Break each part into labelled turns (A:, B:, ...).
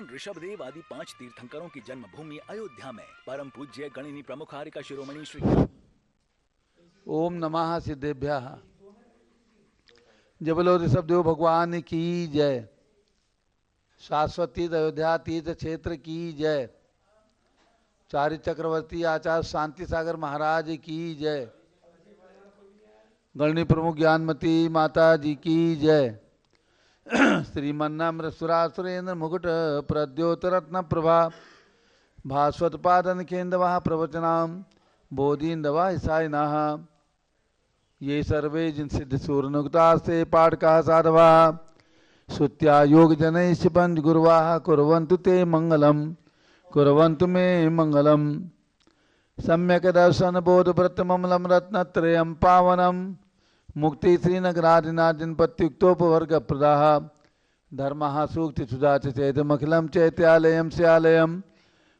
A: भगवान ऋषभदेव आदि 5 तीर्थंकरों की जन्मभूमि अयोध्या में परम पूज्य गणिनी प्रमुख आर्य शिरोमणि श्री
B: ओम नमः सिद्धेभ्यः। जबलो ऋषभदेव भगवान की जय। शाश्वती अयोध्या तीर्थ क्षेत्र की जय। चारि चक्रवर्ती आचार्य शांति सागर महाराज की जय। गणनी प्रमुख ज्ञानमती माता जी की जय। श्रीमन्नाम्र सुरासुरेन्द्र मुकुट प्रद्योतरत्न प्रभा भास्वत पादन केन्द्रवा प्रवचनाम बोधिन्दवा ईसाइनः ये सर्वे जिन सिद्ध सूर्यनुक्ता से पाठका साधवा श्रुत्या योग जनैः शिपन्ति गुरुवाः कुर्वन्तु ते मंगलम कुर्वन्तु मे मंगलम। सम्यक दर्शन बोध व्रत ममलम रत्नत्रयं पावनम मुक्ति श्रीनगरादिनादिन प्रत्युक्तोपवर्ग प्रदाः धर्मः सूक्ति सुधा चेतमखिलं चैत्यालयं स्यालयं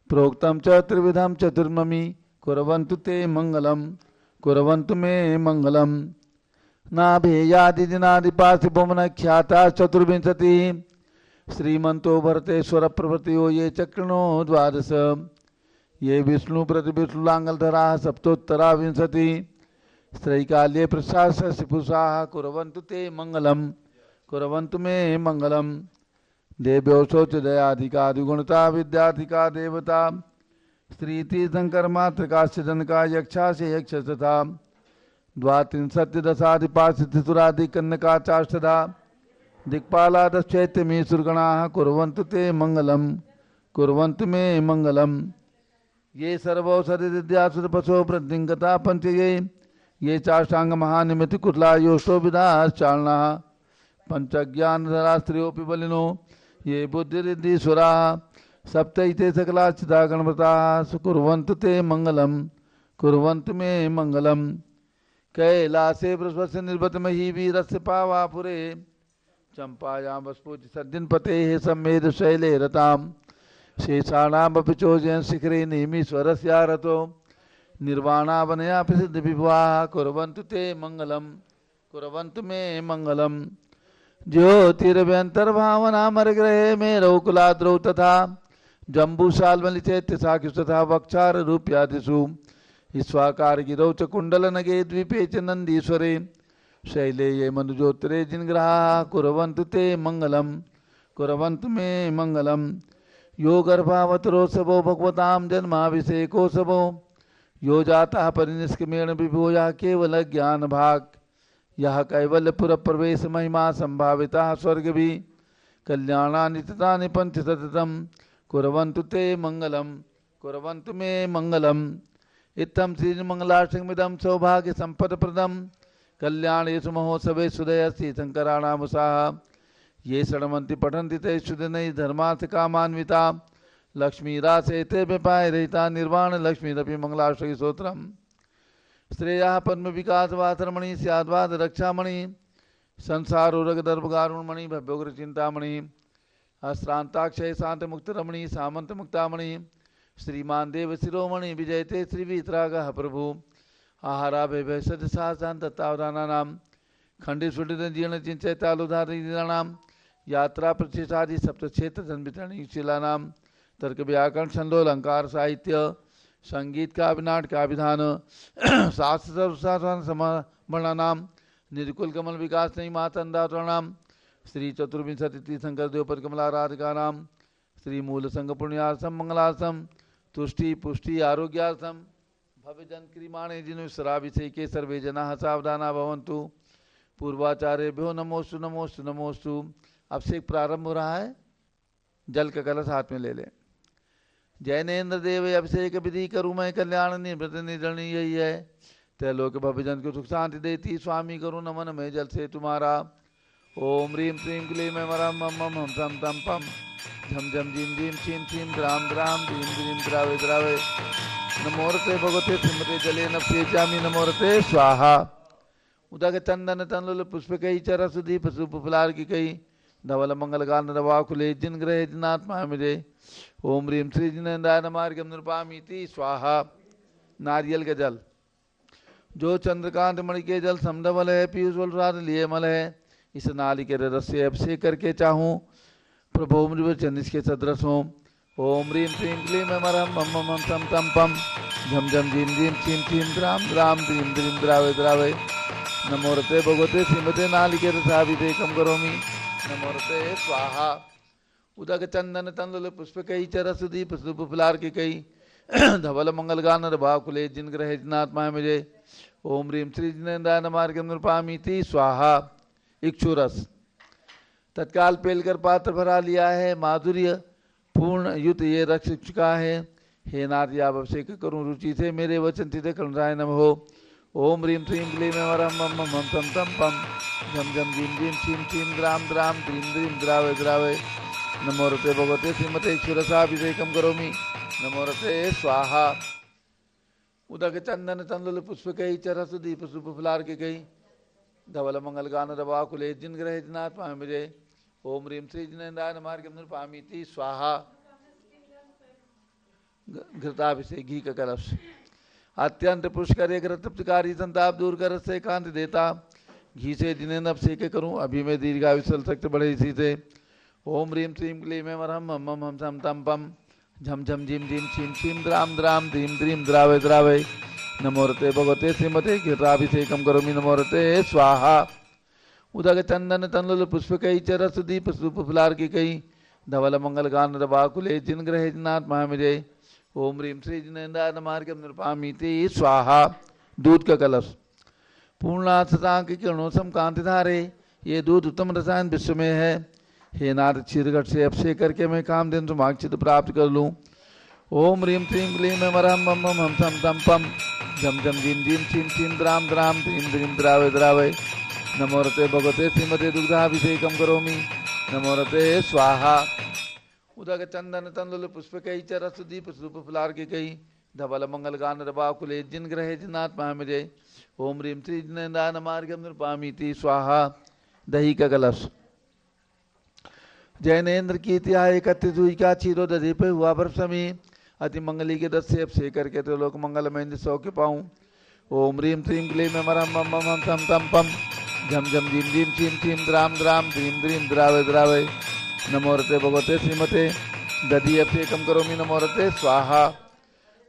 B: प्रोक्तं च त्रिविधं चतुर्ममी कुर्वन्तु ते मंगलम कुर्वन्तु मे मंगलम। नाभेयादिनादिपार्थिभुवन ख्याता चतुर्विंशति श्रीमंतो भरतेश्वर प्रभृतियो ये चक्रणो द्वादश ये विष्णु प्रतिविष्णुलांगलधरा सप्तोत्तरा विंशति स्त्रैकाल्ये प्रशासपुषाः कुर्वन्तु ते मंगलम कुर्वन्तु मे मंगलम। देव्योऽसौ च दयाधिकादिगुणता विद्याधिका देवता स्त्री तीर्थंकर मातृकाश्च जनका यक्षा से यक्ष तथा द्वात्रिंशत्दशाधिपासितुरादि कन्नकाचाष्टदा दिक्पालादश्चैत्यमी सुरगणाः कुर्वन्तु ते मंगलम कुर्वन्तु मे मंगलम। ये सर्वौषधि विद्यासुरपशो वृद्धिंगता पंचये ये चाष्टांग महानिमिति कुशला योष्टो विदाश्चालनाः पंचज्ञानधरा स्त्रियोऽपि बलिनो ये बुद्धिरिद्धीश्वराः सप्तैते सकलाचिता गणवताः सुकुर्वन्तु ते मंगलम कुर्वन्तु मे मंगलम। कैलासे बृहस्पति निर्वतमहि वीरस्य पावापुरे चंपायां वस्फूर्ति सद्दिन पतेः सम्मेद शैले रताम् शेषाणामपि चोजयन् शिखरे नेमीश्वरस्यारतो निर्वाणावनया प्रसिद्ध विभवाः कुर्वन्तु ते मंगलम कुर्वन्तु मे मंगलम। ज्योतिरभ्यन्तर्भावनामरग्रहे मे रौकुलाद्रौ तथा जम्बूशाल्मलि चैत्य साखिषु तथा वक्षार रूप्यादिषु ईश्वाकार गिरौ च कुंडलनगे द्वीपे च नंदीश्वरे शैले ये मनुजोत्तरे जिनग्रहाः कुर्वन्तु ते मंगलम कुर्वन्तु मे मंगलम। यो गर्भावतरोत्सवो भगवतां जन्माभिषेकोत्सवो यो जातः परिनिष्क्रमेण विभो यः केवल ज्ञान भाग यह कैवल्यपुर प्रवेश महिमा संभाविता स्वर्गभि कल्याणानि ततानि पंच सततम् कुर्वन्तु ते मंगलम कुर्वन्तु मे मंगलम। इत्थं श्रीमंगलाष्टकमिदं सौभाग्य संपदप्रदं कल्याणेषु महोत्सवे सुदयस्ति शंकराणामुषाः ये शृण्वन्ति पठन्ति ते सुदिनैः धर्मार्थ कामान्विता लक्ष्मीरासे ते विपाय रहिता निर्वाण लक्ष्मीरपि मंगलाष्टकी स्तोत्रम् श्रेयः पद्म विकास वासरमणि स्याद्वाद रक्षामणि संसारोरगदर्भगारुणमणि भव्योग्र चिंतामणि अश्रांताक्षय शांत मुक्त रमणी सामंत मुक्तामणि श्रीमान देव शिरोमणि विजयते श्री वीतरागः प्रभु आहारा भैभैषद साहसान् दत्तावधानानां खंडित सुडित जीर्ण चिंचैतालुधारीणां यात्रा प्रतिष्ठादि सप्तक्षेत्र जन्मितरणि शिलानां तर्क व्याकरण छंदो अलंकार साहित्य संगीत का नाट का विधान शास्त्र समर्पणानां निर्कुल कमल विकास नहीं मातंदातृणाम श्री चतुर्विंशति तीर्थंकर देवपद कमलाराधिकानां श्री मूल संघ पुण्यार्थम मंगलार्थम तुष्टि पुष्टि आरोग्यार्थम भव्य जन क्रियमाणे जिन्विश्राभिषेके सर्वे जनाः सावधाना भवन्तु। पूर्वाचार्यभ्यो नमोस्तु नमोस्तु नमोस्तु। अभिषेक प्रारंभ हो रहा है। जल का कलश हाथ में ले लें। जैनेन्द्र देव अभिषेक विधि करूँ मैं कल्याण निवृत्त निर्जनी यही है त्रैलोक भव्य जन को सुख शांति देती स्वामी करूँ नमन मैं जल से तुम्हारा। ओम ह्रीं क्लीं क्लीं मैं मरम मम मम हम सम तम पम झम झम झीम झीम छीम छीम द्राम द्राम धीम धीम द्रावे द्रावे नमोरते भगवते सिमते जले नप्ये जामी नमोरते स्वाहा। उदक चंदन तनुल पुष्प कई चर सुदीप सुपुलार की कई धवल मंगल गान रवाकुले जिन ग्रहे जिनात्मा मिले। ओम ह्रीं श्री जिनेन्द्राय नमार्गम नृपामीति स्वाहा। नारियल का जल जो चंद्रकांत मणि के जल समधवल है पीयूष रात लिए मल है इस नाली के रस से अभिषेक करके चाहूँ प्रभो मृवचनिष के सदृश हों। ओम ह्रीं श्रीं क्लीं मरहं मम मम सम तम पम झम झम झीं झीं छीं छीं द्राम द्राम द्रीं द्रीं द्रावय द्रावय। नमोरते भगवते श्रीमते नालिकेत साविदेकं करोमि। नमोरते स्वाहा। उदक चंदन तंदुल पुष्पकई चरसुदीप सुपुफलार्किकई धवल मंगल गान भाकुले जिन ग्रहे जिनात्मा मुझे। ओम ह्रीं श्री जिनेन्द्राय मार्गम नृपामीति स्वाहा। इक्षुरस तत्काल पेलकर पात्र भरा लिया है, माधुर्य पूर्ण युत ये रक्ष चुका है। हे नाथ आप अभिषेक करूं रुचि से, मेरे वचन चित करुणाय नमः हो। ओम ह्रीं श्रीं क्लीं मरहं मम मम तम तम पम झम झम झीं झीं छीं छीं द्राम द्राम द्रीं द्रीं द्रावय द्रावय। नमोरते भगवते श्रीमते ईश्वरसाभिषेकं करोमि। नमोरते स्वाहा। उदक चंदन तंदुल पुष्पकई चरसुदीप सुपुफलार्किकई धवल मंगल गान रवाकुले जिन ग्रहे जिनात्मा मुझे। ओम ह्रीं श्री जिनेन्द्राय मार्गम नृपामीति स्वाहा। घृताभिषेक घी का कलश अत्यंत पुष्कर एक तृप्तकारी संताप दूर कर से कांति देता। घी से जिनेन्द्र अभिषेक करूं, अभी में दीर्घायुषल शक्ति बढ़े इसी से। ओम ह्रीं श्रीं क्लीं मरहं मम मम सम तम पम झम झम झीं झीं छीं छीं द्राम द्राम द्रीं द्रीं द्रावय द्रावय। नमोरते भगवते श्रीमते घृताभिषेकं करोमि। नमोरते स्वाहा। उदक चंदन तंदुल पुष्पकई चरसुदीप सुपुफलार्किकई धवल मंगल गान रवाकुले जिन ग्रहे जिनात्मा मुझे। ओम ह्रीं श्री जिनेन्द्राय मार्गम नृपामीति स्वाहा। दूध का कलश पूर्णाथ शतांक किरणों सम कांति धारे, ये दूध उत्तम रसायन विश्व में है। हे नाथ क्षीरघट से अभिषेक करके मैं कामधेनु समाक्षित प्राप्त कर लूँ। ओम ह्रीं श्रीं क्लीं मरहं मम मम सम तम पम झम झम झीं झीं छीं छीं द्राम द्राम द्रीं द्रीं द्रावय द्रावय। नमोरते भगवते श्रीमते दुग्धाभिषेकं करोमि। नमोरते स्वाहा। उदक चंदन तंदुल पुष्पकई चरसुदीप सुपुफलार्किकई धवल मंगल गान रवाकुले जिन ग्रहे जिनात्मा मुझे। ओम ह्रीं श्री जिनेन्द्राय मार्गम नृपामीति स्वाहा। दही का कलश जैनेन्द्र की त्याय एकत्रित हुई का क्षीरो दधि पे हुआ बर्फ समी अति मंगली के दस से अभिषेक करके तो लोक मंगल में सौ के पाऊँ। ओम ह्रीं श्रीं क्लीं मरहं मम मम सम तम पम झम झम झीं झीं छीं छीं द्राम द्राम द्रीं द्रीं द्रावय द्रावय। नमोरते भगवते श्रीमते दधि अभिषेकं करोमि। नमोरते स्वाहा।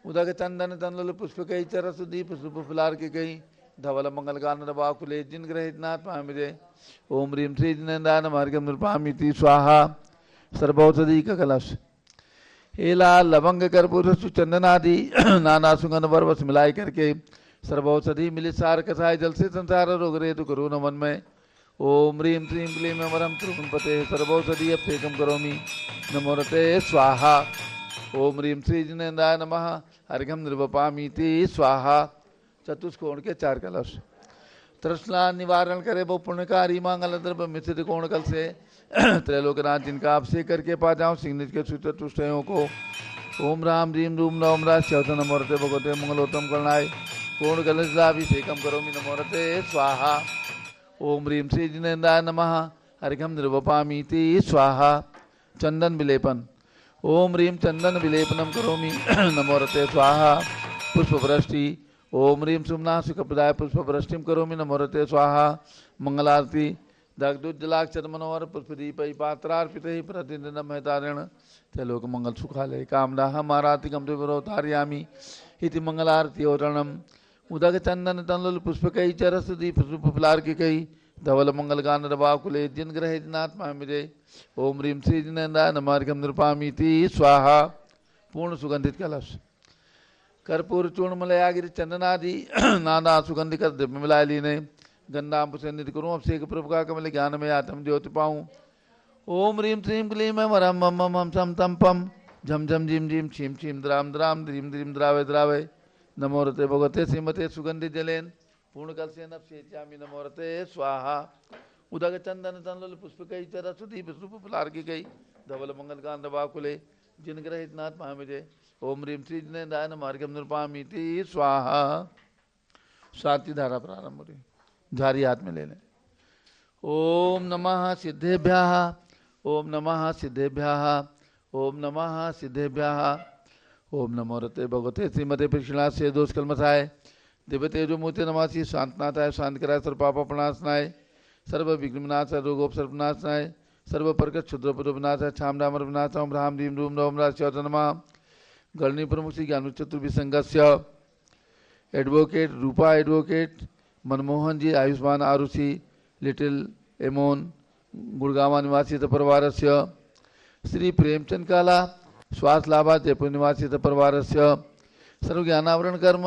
B: उदक चंदन तंदुल पुष्पकई चरसुदीप सुपुफलार्किकई धवल मंगल गान रवाकुले जिन ग्रहे जिनात्मा मुझे। ओम ह्रीं श्री जिनेन्द्राय मार्गम नृपामीति स्वाहा। सर्वौषधि का कलश एला लवंग कर्पूर सुचंदन आदि नाना सुगंध वर्वस मिलाई करके सर्वौषधि मिली सार कसाय जल से संसार रोग रे दुख रो मन में। ओम ह्रीं श्रीं क्लीं मरहं त्रिगुणपते सर्वौषधि अभिषेकं करोमि। नमोरते स्वाहा। ओम ह्रीं श्री जिनेन्द्राय नमः अर्घ्यं निर्वपामीति स्वाहा। चतुष्कोण के चार कलश तृष्णा निवारण करे वो पुण्यकारी मंगल द्रव्य मिश्रित कोण कल से त्रैलोकनाथ जिनका अभिषेक करके पा जाऊं सिंह के सूत्र तुष्टयों को। ओम राम ह्रीं रूम नवम राष्ट्र नमोरते भगवते मंगलोत्तम करणाय कोण कलशाभिषेकं करोमि। नमोरते स्वाहा। ओम ह्रीं श्री जिनेन्द्राय नमः अर्घ्यं निर्वपामीति स्वाहा। चंदन विलेपन ओम ह्रीं चंदन विलेपनम करोमि। नमोरते स्वाहा। पुष्पवृष्टि ओम ह्रीं सुमना सुखप्रदाय पुष्पवृष्टिम करोमि। नमोरते स्वाहा। मंगलारती दग्धुज्जलाक्षर मनोहर पुष्पदीपै पात्रार्पितैः प्रतिदिनं महतारेण त्रैलोक मंगल सुखालय कामना हमारातिकं त्रिपुरोतारयामि इति मंगलारती औरणम्। उदक चंदन तंदुल पुष्पकई चरसुदीप सुपुफलार्किकई धवल मंगल गान रवाकुले जिन ग्रहे जिनात्मा मुझे। ओम ह्रीं श्री जिनेन्द्राय नमार्घ्यं नृपामीति स्वाहा। पूर्ण सुगंधित कलश कर्पूर चूर्ण मलयागिरि चंदनादि नाना सुगंधि कर द्रव्य मिलाए लीने गंधाम पुष्पित करूँ अभिषेक प्रभु का कमल ज्ञान में आत्म ज्योति पाऊँ। ओम ह्रीं श्रीं क्लीं मरहं मम मम सम तम पम झम झम झीं झीं छीं छीं द्राम द्राम द्रीं द्रीं द्रावय द्रावय। नमोरते भगवते श्रीमते सुगंधि जलेन पूर्ण कल से नपसेचामि। नमोरते स्वाहा। उदक चंदन तंदुल पुष्पकई चरसुदीप सुपुफलार्किकई धवल मंगल गान रवाकुले जिन ग्रहे जिनात्मा मुझे। ओम ह्रीं श्री जिनेन्द्राय मार्गम नृपामीति स्वाहा। साती धारा प्रारंभ हो रही, झारी हाथ में ले लें। ओम नमः सिद्धेभ्यः ओम नमः सिद्धेभ्यः ओम नमः सिद्धेभ्यः। ओम नमो रते भगवते श्रीमते कृष्णा से दोष कलमसाय दिव्य तेजो मूर्ति नमासी शांतनाथाय शांत कराय सर्व पाप प्रणाशनाय सर्व विघ्ननाश रोगोप सर्वनाशनाय सर्वप्रकट क्षुद्रपुर विनाश छाम डामर विनाश ब्राह्म दीम रूम नवम राष्ट्रमा गणनी प्रमुख श्री ज्ञान चतुर्भि संघस्य एडवोकेट रूपा एडवोकेट मनमोहन जी आयुष्मान आरुषि लिटिल एमोन गुड़गावा निवासी परिवार से श्री प्रेमचंद काला स्वास्थ्य लाभा जयपुर निवासी परिवार से सर्वज्ञानावरण कर्म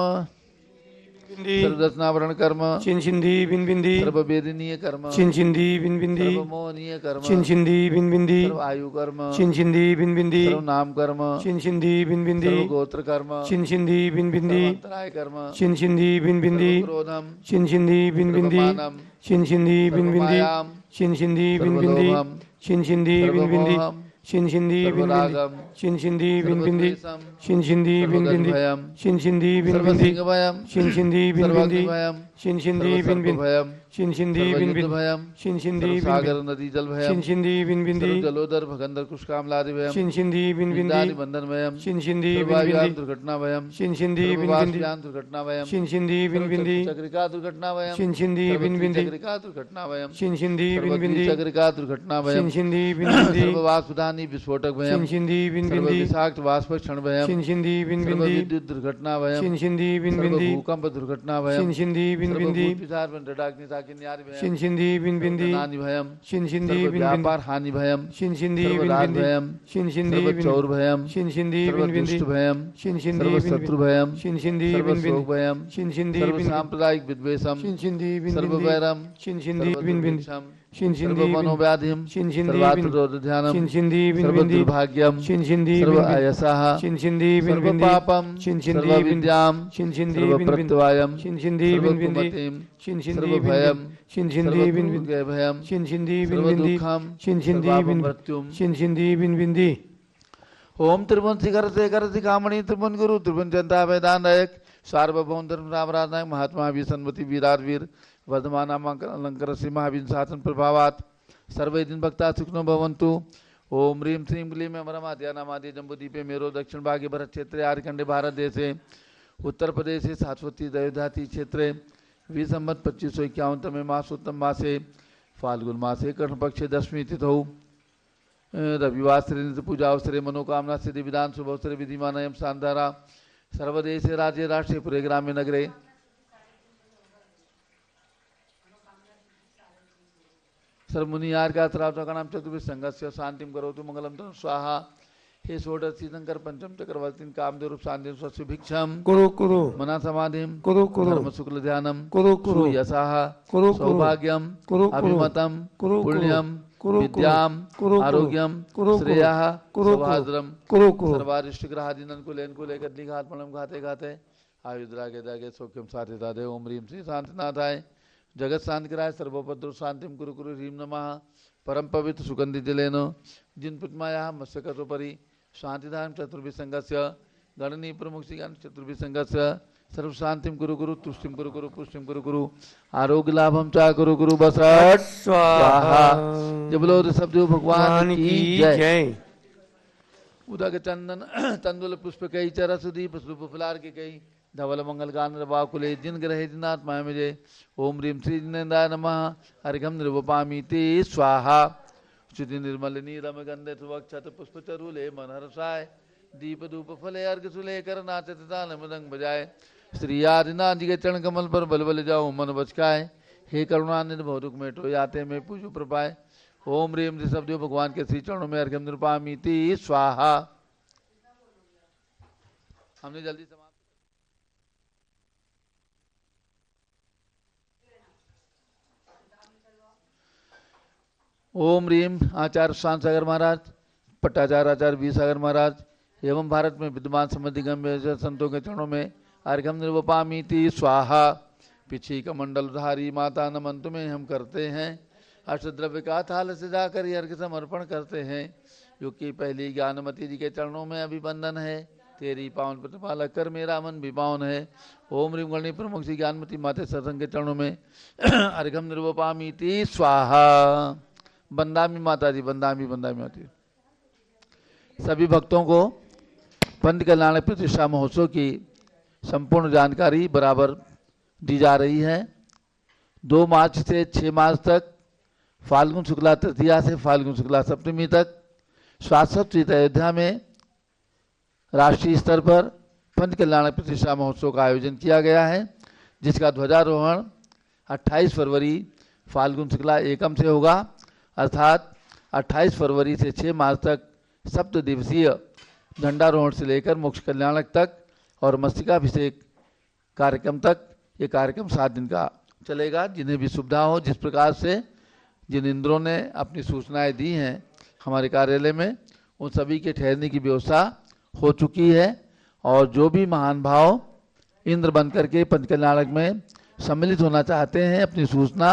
B: सर्वदर्शनावरण कर्म
C: चिंचिंदी बिंबिंदी
B: सर्ववेदनीय कर्म
C: चिंचिंदी बिंबिंदी
B: सर्वमोहनीय कर्म
C: चिंचिंदी बिंबिंदी
B: सर्व आयु कर्म
C: चिंचिंदी बिंबिंदी
B: सर्व नाम कर्म
C: चिंचिंदी बिंबिंदी
B: सर्व गोत्र कर्म
C: चिंचिंदी बिंबिंदी
B: सर्वांतराय कर्म
C: चिंचिंदी बिंबिंदी
B: क्रोधम
C: चिंचिंदी बिंबिंदी
B: सर्वमानम
C: चिंचिंदी बिंबिंदी
B: सर्वमायाम
C: चिंचिंदी बिंबिंदी
B: सर्वलोभम
C: चिंचिंदी बिंबिंदी
B: सर्वमोहम
C: चिंचिंदी बिंबिंदी
B: सर्वरागम
C: चिंचिंदी बिंबिंदी
B: सर्वद्वेषम
C: चिंचिंदी बिंबिंदी
B: सर्वगर्भयम
C: चिंचिंदी बिंबिंदी
B: सर्वसिंहभयम
C: चिंचिंदी बिंबिंदी
B: सर्वाग्निभयम
C: चिंचिंदी बिंबिंदी
B: सर्वसर्पभयम
C: चिंचिंदी बिंबिंदी
B: सर्वयुद्धभयम
C: चिंचिंदी
B: सर्वसागर नदी जल भयम
C: चिंचिंदी बिंबिंदी
B: सर्वजलोदर भगंदर कुशकामलादि भयम
C: चिंचिंदी बिंबिंदी
B: इंद्रादि बंधन भयम
C: चिंचिंदी
B: सर्ववायुयान
C: बिंबिंदी
B: दुर्घटना भयम
C: चिंचिंदी बिंबिंदी
B: सर्ववासयान दुर्घटना भयम
C: चिंचिंदी बिंबिंदी
B: चक्रिका दुर्घटना भयम
C: चिंचिंदी बिंबिंदी
B: चक्रिका दुर्घटना भयम
C: चिंचिंदी बिंबिंदी
B: चक्रिका दुर्घटना भयम
C: चिंचिंदी बिंबिंदी
B: सर्ववासुधानी विस्फोटक भयम
C: चिंचिंदी बिंबिंदी
B: सर्वविषाक्त वाष्प क्षण भयम
C: चिंचिंदी बिंबिंदी
B: सर्वविद्युत दुर्घटना भयम
C: चिंचिंदी बिंबिंदी
B: सर्वभूकंप दुर्घटना भयम
C: चिंचिंदी बिंबिंदी
B: सर्वभूतविचार वंडडाग्नि साकिन्यादि भयम
C: चिंचिंदी बिंबिंदी
B: सर्वनानि भयम
C: चिंचिंदी बिंबिंदी
B: सर्वव्यापार हानि भयम
C: चिंचिंदी
B: सर्वराज
C: बिंबिंदी
B: भयम
C: चिंचिंदी
B: सर्वचौर भयम
C: चिंचिंदी बिंबिंदी
B: सर्वदुष्ट भयम
C: चिंचिंदी
B: सर्वशत्रु भयम
C: चिंचिंदी
B: सर्वशोक भयम
C: चिंचिंदी
B: सर्वसांप्रदायिक विद्वेषम
C: चिंचिंदी
B: सर्ववैरम
C: चिंचिंदी बिंबिंदी चिंचिंदी
B: सर्वमनोव्याधिम
C: चिंचिंदी
B: सर्वातुरोध्यानम
C: चिंचिंदी
B: सर्वदुर्भाग्यम
C: चिंचिंदी
B: सर्वआयसः
C: चिंचिंदी
B: सर्वपापम
C: चिंचिंदी
B: सर्वविद्याम
C: चिंचिंदी
B: सर्वप्रत्यवायम
C: चिंचिंदी
B: सर्वकुमतिम
C: चिंचिंदी
B: सर्वभयम
C: चिंचिंदी
B: सर्वदुर्गभयम
C: चिंचिंदी
B: सर्वदुःखम
C: चिंचिंदी
B: सर्वापमृत्युम
C: चिंचिंदी बिंबिंदी
B: ओम त्रिभुवन शिखर शेखर शिखामणि त्रिभुवन गुरु त्रिभुवन जनता वेदांत नायक सार्वभौम धर्म रामराज नायक महात्मा विसन्मति वीरार वीर वर्धमान अलंकर श्री महावीर शासन प्रभावात सर्वे दिन भक्ता सुखनो भवन्तु। ओम ह्रीं श्रीं क्लीं अमरमाद्यानामादि जम्बूदीपे मेरो दक्षिण भागे भरत क्षेत्रे आर्यखंडे भारत देशे उत्तर प्रदेशे शाश्वती दयोधाती क्षेत्रे विसंवत 2551 तमे मासोत्तम मासे फाल्गुन मासे कृष्ण पक्षे दशमी तिथौ रविवार श्री पूजा अवसरे मनोकामना सिद्धि विधान शुभ अवसरे विधिमानयम शांधारा सर्वदेशे राज्ये राष्ट्रे पुरे ग्राम्य नगरे सर्वमुनियार का त्रावकानाम चतुर्भुज संघस्य शांतिम करोतु मंगलम तनु स्वाहा। हे षोडशी शंकर पंचम चक्रवर्ती कामदेव रूप शांति स्वस्य भिक्षम
C: कुरु कुरु
B: मना समाधिम
C: कुरु कुरु
B: धर्म शुक्ल ध्यानम
C: कुरु कुरु
B: यशाह
C: कुरु
B: सौभाग्यम
C: कुरु
B: अभिमतम
C: कुरु
B: पुण्यम
C: कुरु
B: विद्याम
C: कुरु
B: आरोग्यम
C: कुरु
B: श्रेयः
C: कुरु
B: सौभाद्रम
C: कुरु कुरु
B: सर्वारिष्ट ग्रहादिनन कुलेन कुले कदली घात पणम घाते घाते आयुद्रा के दागे सौख्यम साथे दादे ओम ह्रीं श्री शांतिनाथाय जगत शांति कराय सर्वोपद्रव शांतिम कुरु कुरु ह्रीं नमः परम पवित्र सुगंधि जलेन जिन पुष्माया मत्स्यकटोपरि शांतिधाम चतुर्भुज संघस्य गणनी प्रमुख श्रीगान चतुर्भुज संघस्य सर्व शांतिम कुरु कुरु तुष्टिम कुरु कुरु पुष्टिम कुरु कुरु आरोग्य लाभम चा कुरु कुरु बसट स्वाहा। जय बोलो ऋषभदेव भगवान की जय। उदक चंदन तंदुल पुष्प कई चरसुदीप स्वरूप फुलार के कई धवल मंगल गान रवाकुले जिन ग्रहे जिनाथ माय मुझे ओम ह्रीं श्री जिनेन्द्राय नमः अर्घ्यम निर्वपामि ते स्वाहा। शुद्धि निर्मल नीरम गंधे सुवक्षत पुष्प चरुले मनहर्षाय दीप धूप फले अर्घ सुले कर नाचत ताल मृदंग बजाए श्री आदिनाथ जी के चरण कमल पर बल बल जाओ मन बचकाए हे करुणानिधि बहु मेटो याते में पूजो प्रपाए ओम ह्रीं ऋषभदेव भगवान के श्री चरणों में अर्घ्यम निर्वपामि ते स्वाहा। हमने जल्दी समाप्त ओम ह्रीं आचार्य शांत सागर महाराज पट्टाचार्य आचार्य वी सागर महाराज एवं भारत में विद्यमान समृद्धि गंभीर संतों के चरणों में अर्घ्यम निर्वपामि ते स्वाहा। पीछे का मंडलधारी माता नमन तुम्हें हम करते हैं अष्टद्रव्य का थाल सजाकर अर्घ्य समर्पण करते हैं जो कि पहली ज्ञानमती जी के चरणों में अभिवंदन है तेरी पावन प्रतिपाला कर मेरा मन भी पावन है। ओम ह्रीं गणी प्रमुख श्री ज्ञानमती माते सत्संग के चरणों में अर्घ्यम निर्वपामि ते स्वाहा। बंदामी माता जी बंदामी माता सभी भक्तों को पंथ कल्याण प्रतिष्ठा महोत्सव की संपूर्ण जानकारी बराबर दी जा रही है। 2 मार्च से 6 मार्च तक फाल्गुन शुक्ला तृतीया से फाल्गुन शुक्ला सप्तमी तक शाश्वत स्थित अयोध्या में राष्ट्रीय स्तर पर पंच कल्याणक प्रतिष्ठा महोत्सव का आयोजन किया गया है, जिसका ध्वजारोहण 28 फरवरी फाल्गुन शुक्ला एकम से होगा, अर्थात 28 फरवरी से 6 मार्च तक सप्त दिवसीय झंडारोहण से लेकर मोक्ष कल्याणक तक और मस्तकाभिषेक कार्यक्रम तक ये कार्यक्रम 7 दिन का चलेगा। जिन्हें भी सुविधा हो, जिस प्रकार से जिन इंद्रों ने अपनी सूचनाएं दी हैं हमारे कार्यालय में, उन सभी के ठहरने की व्यवस्था हो चुकी है। और जो भी महान भाव इंद्र बन करके पंचकल्याणक में सम्मिलित होना चाहते हैं, अपनी सूचना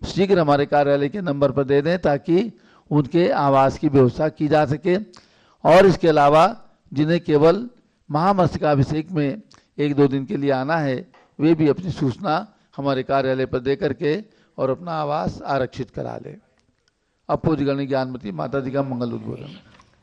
B: शीघ्र हमारे कार्यालय के नंबर पर दे दें ताकि उनके आवास की व्यवस्था की जा सके। और इसके अलावा जिन्हें केवल महामस्तकाभिषेक में 1-2 दिन के लिए आना है, वे भी अपनी सूचना हमारे कार्यालय पर दे करके और अपना आवास आरक्षित करा लें। अब पूज्य गणी ज्ञानमती माता जी का मंगल उद्बोधन।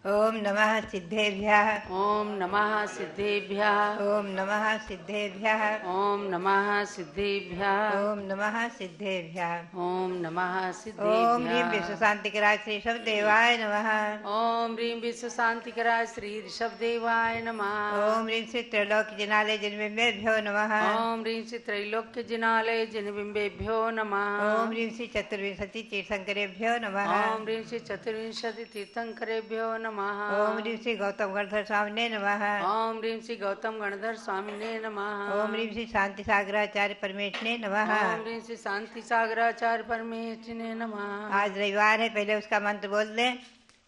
D: ओम नमः सिद्धेभ्यः।
E: ओम नमः सिद्धेभ्यः।
D: ओम नमः सिद्धेभ्यः।
E: ओम नमः सिद्धेभ्यः।
D: ओम नमः सिद्धेभ्यः।
E: ओम नमः
D: ओम ह्रीं
E: सिद्धेभ्यः।
D: विश्व शांतिकराय श्री ऋषभदेवाय नमः।
E: ओम ह्रीं विश्व शांतिकराय श्री ऋषभदेवाय नमः।
D: ओम ह्रीं श्री त्रैलोक्य जिनालय जिनबिंबेभ्यो नमः।
E: ओम ह्रीं श्री त्रैलोक्य जिनालय जिनबिंबेभ्यो नमः।
D: ओम ह्रीं श्री चतुर्विंशति तीर्थंकरेभ्यो नमः।
E: ओम ह्रीं श्री चतुर्विंशति तीर्थंकरेभ्यो नमः।
D: ओम ह्रीं श्री गौतम गणधर स्वामिने नमः।
E: ओम ह्रीं श्री गौतम गणधर स्वामिने नमः।
D: ओम ह्रीं श्री शांति सागराचार्य परमेश्वरने नमः।
E: ओम ह्रीं श्री शांति सागराचार्य परमेश्वरने नमः।
D: आज रविवार है, पहले उसका मंत्र बोल दें,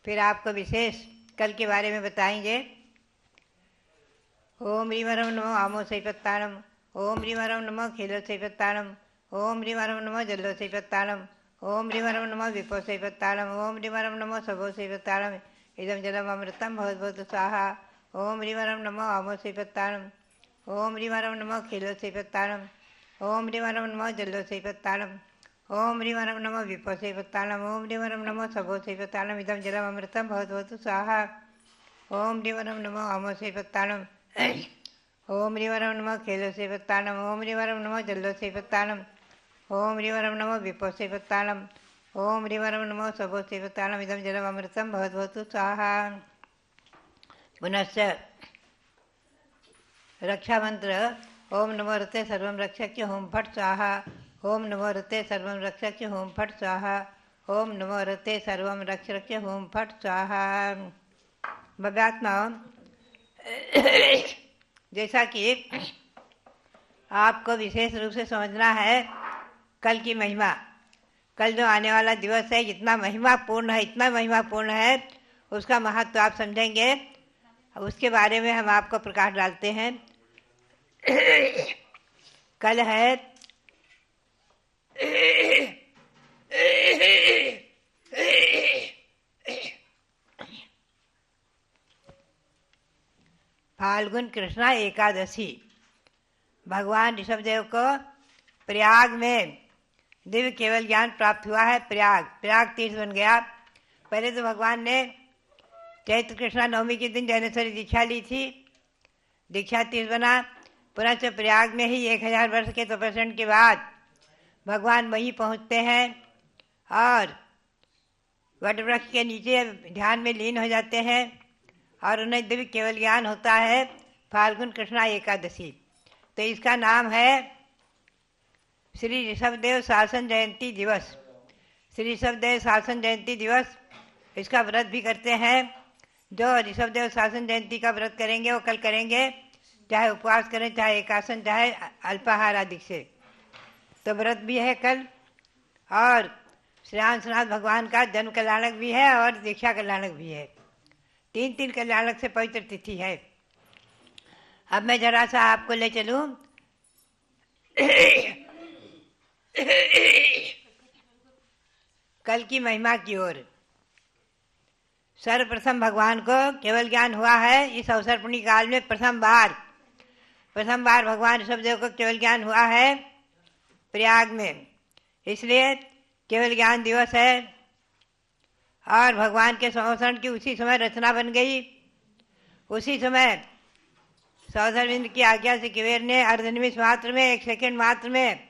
D: फिर आपको विशेष कल के बारे में बताएंगे। ओम ह्रीं वरम नमो आमो सैपत्ताणम। ओम ह्रीं वरम नमो खिलो सैपत्ताणम। ओम ह्रीं वरम नमो जल्लो सैपत्ताणम। ओम ह्रीं वरम नमो विपो सैपत्ताणम। ओम ह्रीं वरम नमो सबो सैपत्ताणम। इदं जलम अमृतम भवतु स्वाहा। ओम ह्रीं वरम नमो आमो सैपत्ताणम। ओम ह्रीं वरम नमो खिलो सैपत्ताणम। ओम ह्रीं वरम नमो जल्लो सैपत्ताणम। ओम ह्रीं वरम नमो विपो सैपत्ताणम। ओम ह्रीं वरम नमो सबो सैपत्ताणम। इदं जलम अमृतम भवतु स्वाहा। ओम ह्रीं वरम नमो आमो सैपत्ताणम। ओम ह्रीं वरम नमो खिलो सैपत्ताणम। ओम ह्रीं वरम नमो जल्लो सैपत्ताणम। ओम ह्रीं वरम नमो विपो सैपत्ताणम। ओम ह्रीं वरम नमो सबो सैपत्ताणम। इदं जलम अमृतम भवतु स्वाहा। पुनश्च रक्षा मंत्र ओम नमो ऋते सर्वं रक्षक्य होम फट स्वाहा। ओम नमो ऋते सर्वं रक्षक्य होम फट स्वाहा। ओम नमो ऋते सर्वं रक्षक्य होम फट स्वाहा। भव्यात्मा, जैसा कि आपको विशेष रूप से समझना है कल की महिमा, कल जो आने वाला दिवस है इतना महिमापूर्ण है, इतना महिमापूर्ण है, उसका महत्व आप समझेंगे। उसके बारे में हम आपको प्रकाश डालते हैं। कल है फाल्गुन कृष्णा एकादशी। भगवान ऋषभदेव को प्रयाग में दिव्य केवल ज्ञान प्राप्त हुआ है। प्रयाग तीर्थ बन गया। पहले तो भगवान ने चैत्र कृष्णा नवमी के दिन जैनेश्वरी दीक्षा ली थी, दीक्षा तीर्थ बना। पुनः प्रयाग में ही 1000 वर्ष के तपस्या के बाद भगवान वहीं पहुँचते हैं और वट वृक्ष के नीचे ध्यान में लीन हो जाते हैं और उन्हें दिव्य केवल ज्ञान होता है फाल्गुन कृष्णा एकादशी। तो इसका नाम है श्री ऋषभदेव शासन जयंती दिवस। श्री ऋषभदेव शासन जयंती दिवस, इसका व्रत भी करते हैं। जो ऋषभदेव शासन जयंती का व्रत करेंगे वो कल करेंगे, चाहे उपवास करें, चाहे एकासन, चाहे अल्पाहार आदि से। तो व्रत भी है कल। और श्री हंसनाथ भगवान का जन्म कल्याणक भी है और दीक्षा कल्याणक भी है। 3 कल्याणक से पवित्र तिथि है। अब मैं जरा सा आपको ले चलूं कल की महिमा की ओर। सर्वप्रथम भगवान को केवल ज्ञान हुआ है इस अवसर पुण्य काल में। प्रथम बार भगवान ऋषभदेव को केवल ज्ञान हुआ है प्रयाग में, इसलिए केवल ज्ञान दिवस है। और भगवान के संवत्सरण की उसी समय रचना बन गई। उसी समय सौधरविंद की आज्ञा से कुबेर ने अर्धनिमिष मात्र में, 1 सेकंड मात्र में,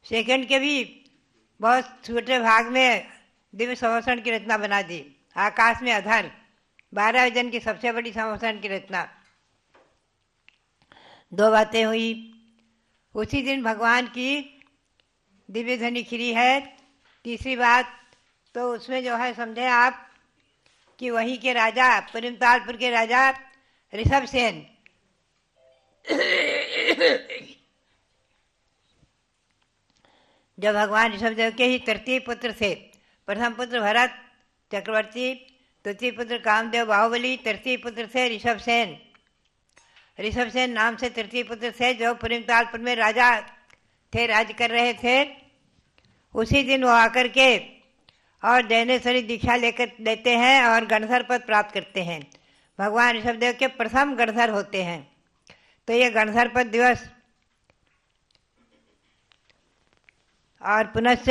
D: सेकंड के भी बहुत छोटे भाग में दिव्य संवत्सरण की रचना बना दी। आकाश में अधर 12 योजन की सबसे बड़ी संवत्सरण की रचना। 2 बातें हुई। उसी दिन भगवान की दिव्य ध्वनि खिरी है। तीसरी बात तो उसमें जो है समझे आप कि वहीं के राजा परिमतालपुर के राजा ऋषभ सेन जो भगवान ऋषभ देव के ही तृतीय पुत्र थे। प्रथम पुत्र भरत चक्रवर्ती, द्वितीय पुत्र कामदेव बाहुबली, तृतीय पुत्र थे ऋषभ सेन। ऋषभ सेन नाम से तृतीय पुत्र थे जो परिमतालपुर में राजा थे, राज्य कर रहे थे। उसी दिन वो आकर के और जैनेश्वरी दीक्षा लेकर लेते हैं और गणधर पद प्राप्त करते हैं। भगवान ऋषभदेव के प्रथम गणधर होते हैं। तो ये गणधर पद दिवस और पुनश्च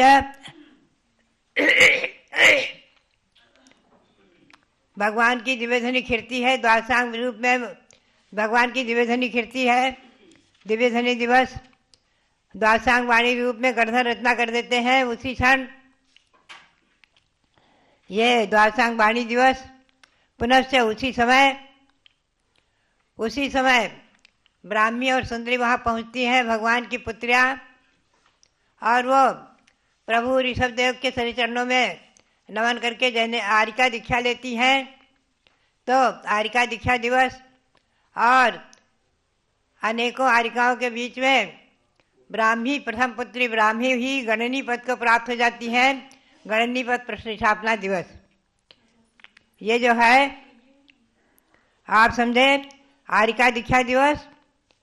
D: भगवान की दिव्यध्वनि खिरती है। द्वादशांग रूप में भगवान की दिव्यध्वनि खिरती है। दिव्यध्वनि दिवस द्वादशांग वाणी रूप में गणधर रचना कर देते हैं। उसी क्षण ये द्वादशांग वाणी दिवस पुनश्च उसी समय ब्राह्मी और सुंदरी वहाँ पहुँचती हैं, भगवान की पुत्रियाँ, और वो प्रभु ऋषभदेव के श्री चरणों में नमन करके जैने आरिका दीक्षा लेती हैं। तो आरिका दीक्षा दिवस और अनेकों आरिकाओं के बीच में ब्राह्मी प्रथम पुत्री ब्राह्मी ही गणनी पद को प्राप्त हो जाती हैं। गणनी पद प्रतिष्ठापना दिवस ये जो है आप समझे आरिका दीक्षा दिवस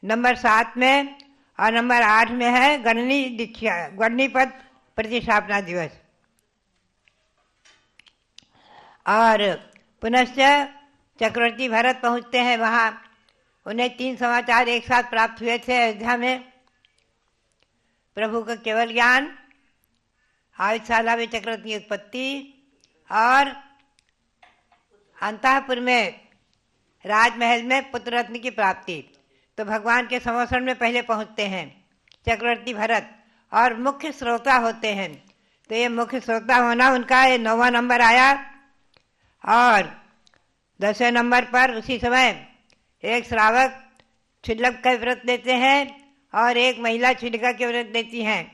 D: नंबर 7 में और नंबर 8 में है गणनी पद प्रतिष्ठापना दिवस। और पुनश्च चक्रवर्ती भरत पहुँचते हैं वहाँ। उन्हें 3 समाचार एक साथ प्राप्त हुए थे अयोध्या में। प्रभु का केवल ज्ञान, आयुधशाला में चक्रवर्ती की उत्पत्ति और अंतःपुर में राजमहल में पुत्र रत्न की प्राप्ति। तो भगवान के संवत्सरण में पहले पहुँचते हैं चक्रवर्ती भरत और मुख्य श्रोता होते हैं। तो ये मुख्य श्रोता होना उनका ये 9वां नंबर आया। और 10वें नंबर पर उसी समय एक श्रावक क्षुल्लक का व्रत देते हैं और एक महिला छिलिका के व्रत देती हैं।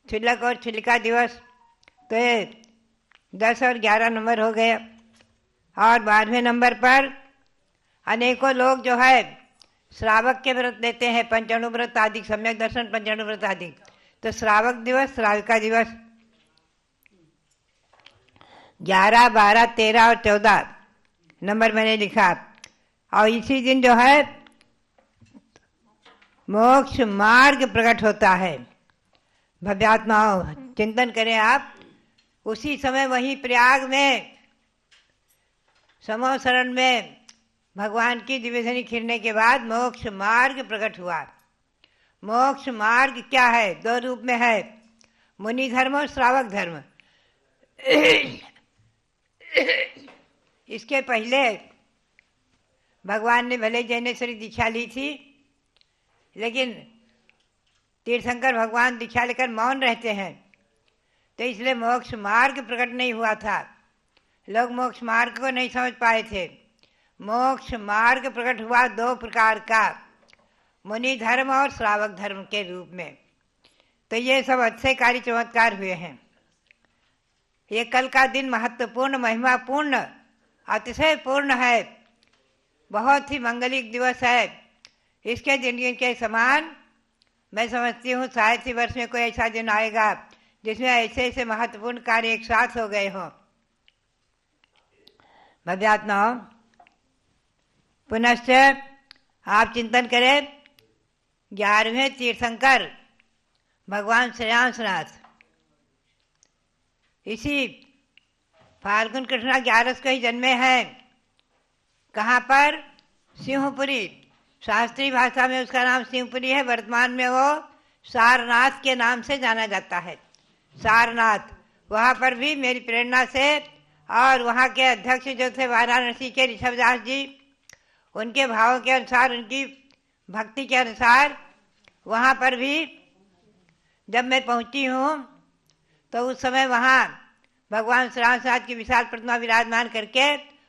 D: क्षुल्लक और छिलिका दिवस तो ये 10 और 11 नंबर हो गए। और 12वें नंबर पर अनेकों लोग जो है श्रावक के व्रत देते हैं, पंचाणु व्रत आदि, सम्यक दर्शन पंचाणु व्रत आदि। तो श्रावक दिवस, श्राविका दिवस 11, 12, 13 और 14 नंबर मैंने लिखा। और इसी दिन जो है मोक्ष मार्ग प्रकट होता है। भव्यात्माओं चिंतन करें आप। उसी समय वहीं प्रयाग में समोसरण में भगवान की दिव्यध्वनि खिरने के बाद मोक्ष मार्ग प्रकट हुआ। मोक्ष मार्ग क्या है? 2 रूप में है, मुनि धर्म और श्रावक धर्म। इसके पहले भगवान ने भले जैनेश्वरी दीक्षा ली थी, लेकिन तीर्थंकर भगवान दीक्षा लेकर मौन रहते हैं, तो इसलिए मोक्ष मार्ग प्रकट नहीं हुआ था। लोग मोक्ष मार्ग को नहीं समझ पाए थे। मोक्ष मार्ग प्रकट हुआ 2 प्रकार का, मुनि धर्म और श्रावक धर्म के रूप में। तो ये सब अच्छे कार्य चमत्कार हुए हैं। ये कल का दिन महत्वपूर्ण, महिमापूर्ण, अतिशय पूर्ण है, बहुत ही मंगलिक दिवस है। इसके दिन के समान मैं समझती हूँ शायद ही वर्ष में कोई ऐसा दिन आएगा जिसमें ऐसे ऐसे महत्वपूर्ण कार्य एक साथ हो गए हों। भव्यात्मा पुनश्च आप चिंतन करें 11वें तीर्थंकर भगवान श्रेयांसनाथ इसी फाल्गुन कृष्णा 11 को ही जन्मे हैं। कहाँ पर? सिंहपुरी। शास्त्रीय भाषा में उसका नाम सिंहपुरी है। वर्तमान में वो सारनाथ के नाम से जाना जाता है। सारनाथ, वहाँ पर भी मेरी प्रेरणा से और वहाँ के अध्यक्ष जो थे वाराणसी के ऋषभदास जी, उनके भावों के अनुसार, उनकी भक्ति के अनुसार वहाँ पर भी जब मैं पहुँची हूँ तो उस समय वहाँ भगवान श्री रामनाथ की विशाल प्रतिमा विराजमान करके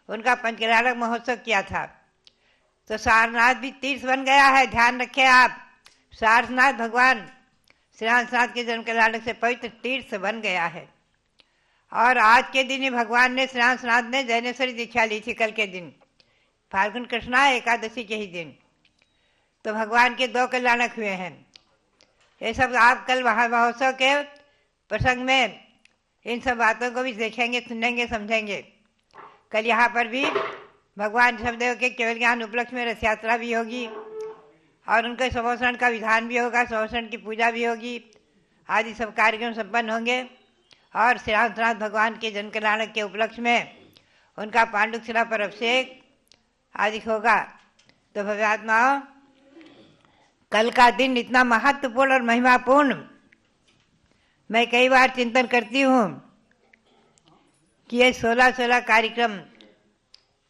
D: उनका पंचकल्याणक महोत्सव किया था। तो सारनाथ भी तीर्थ बन गया है, ध्यान रखें आप। सारनाथ भगवान श्री रामनाथ के जन्म कल्याणक से पवित्र तीर्थ बन गया है। और आज के दिन ही भगवान ने श्री रामनाथ ने जैनेश्वरी दीक्षा ली थी, कल के दिन फाल्गुन कृष्णा एकादशी के ही दिन। तो भगवान के 2 कल्याणक हुए हैं। ये सब आप कल वहाँ महोत्सव के प्रसंग में इन सब बातों को भी देखेंगे, सुनेंगे, समझेंगे। कल यहाँ पर भी भगवान ऋषभदेव के केवल ज्ञान उपलक्ष्य में रथ यात्रा भी होगी और उनके समोषण का विधान भी होगा, समोषण की पूजा भी होगी, आदि सब कार्यक्रम संपन्न होंगे। और श्री रामनाथ भगवान के जन कल्याणक के उपलक्ष्य में उनका पांडुक शिला पर अभिषेक आदि होगा। तो भव्यात्माओं, कल का दिन इतना महत्वपूर्ण और महिमापूर्ण, मैं कई बार चिंतन करती हूँ कि ये 16 कार्यक्रम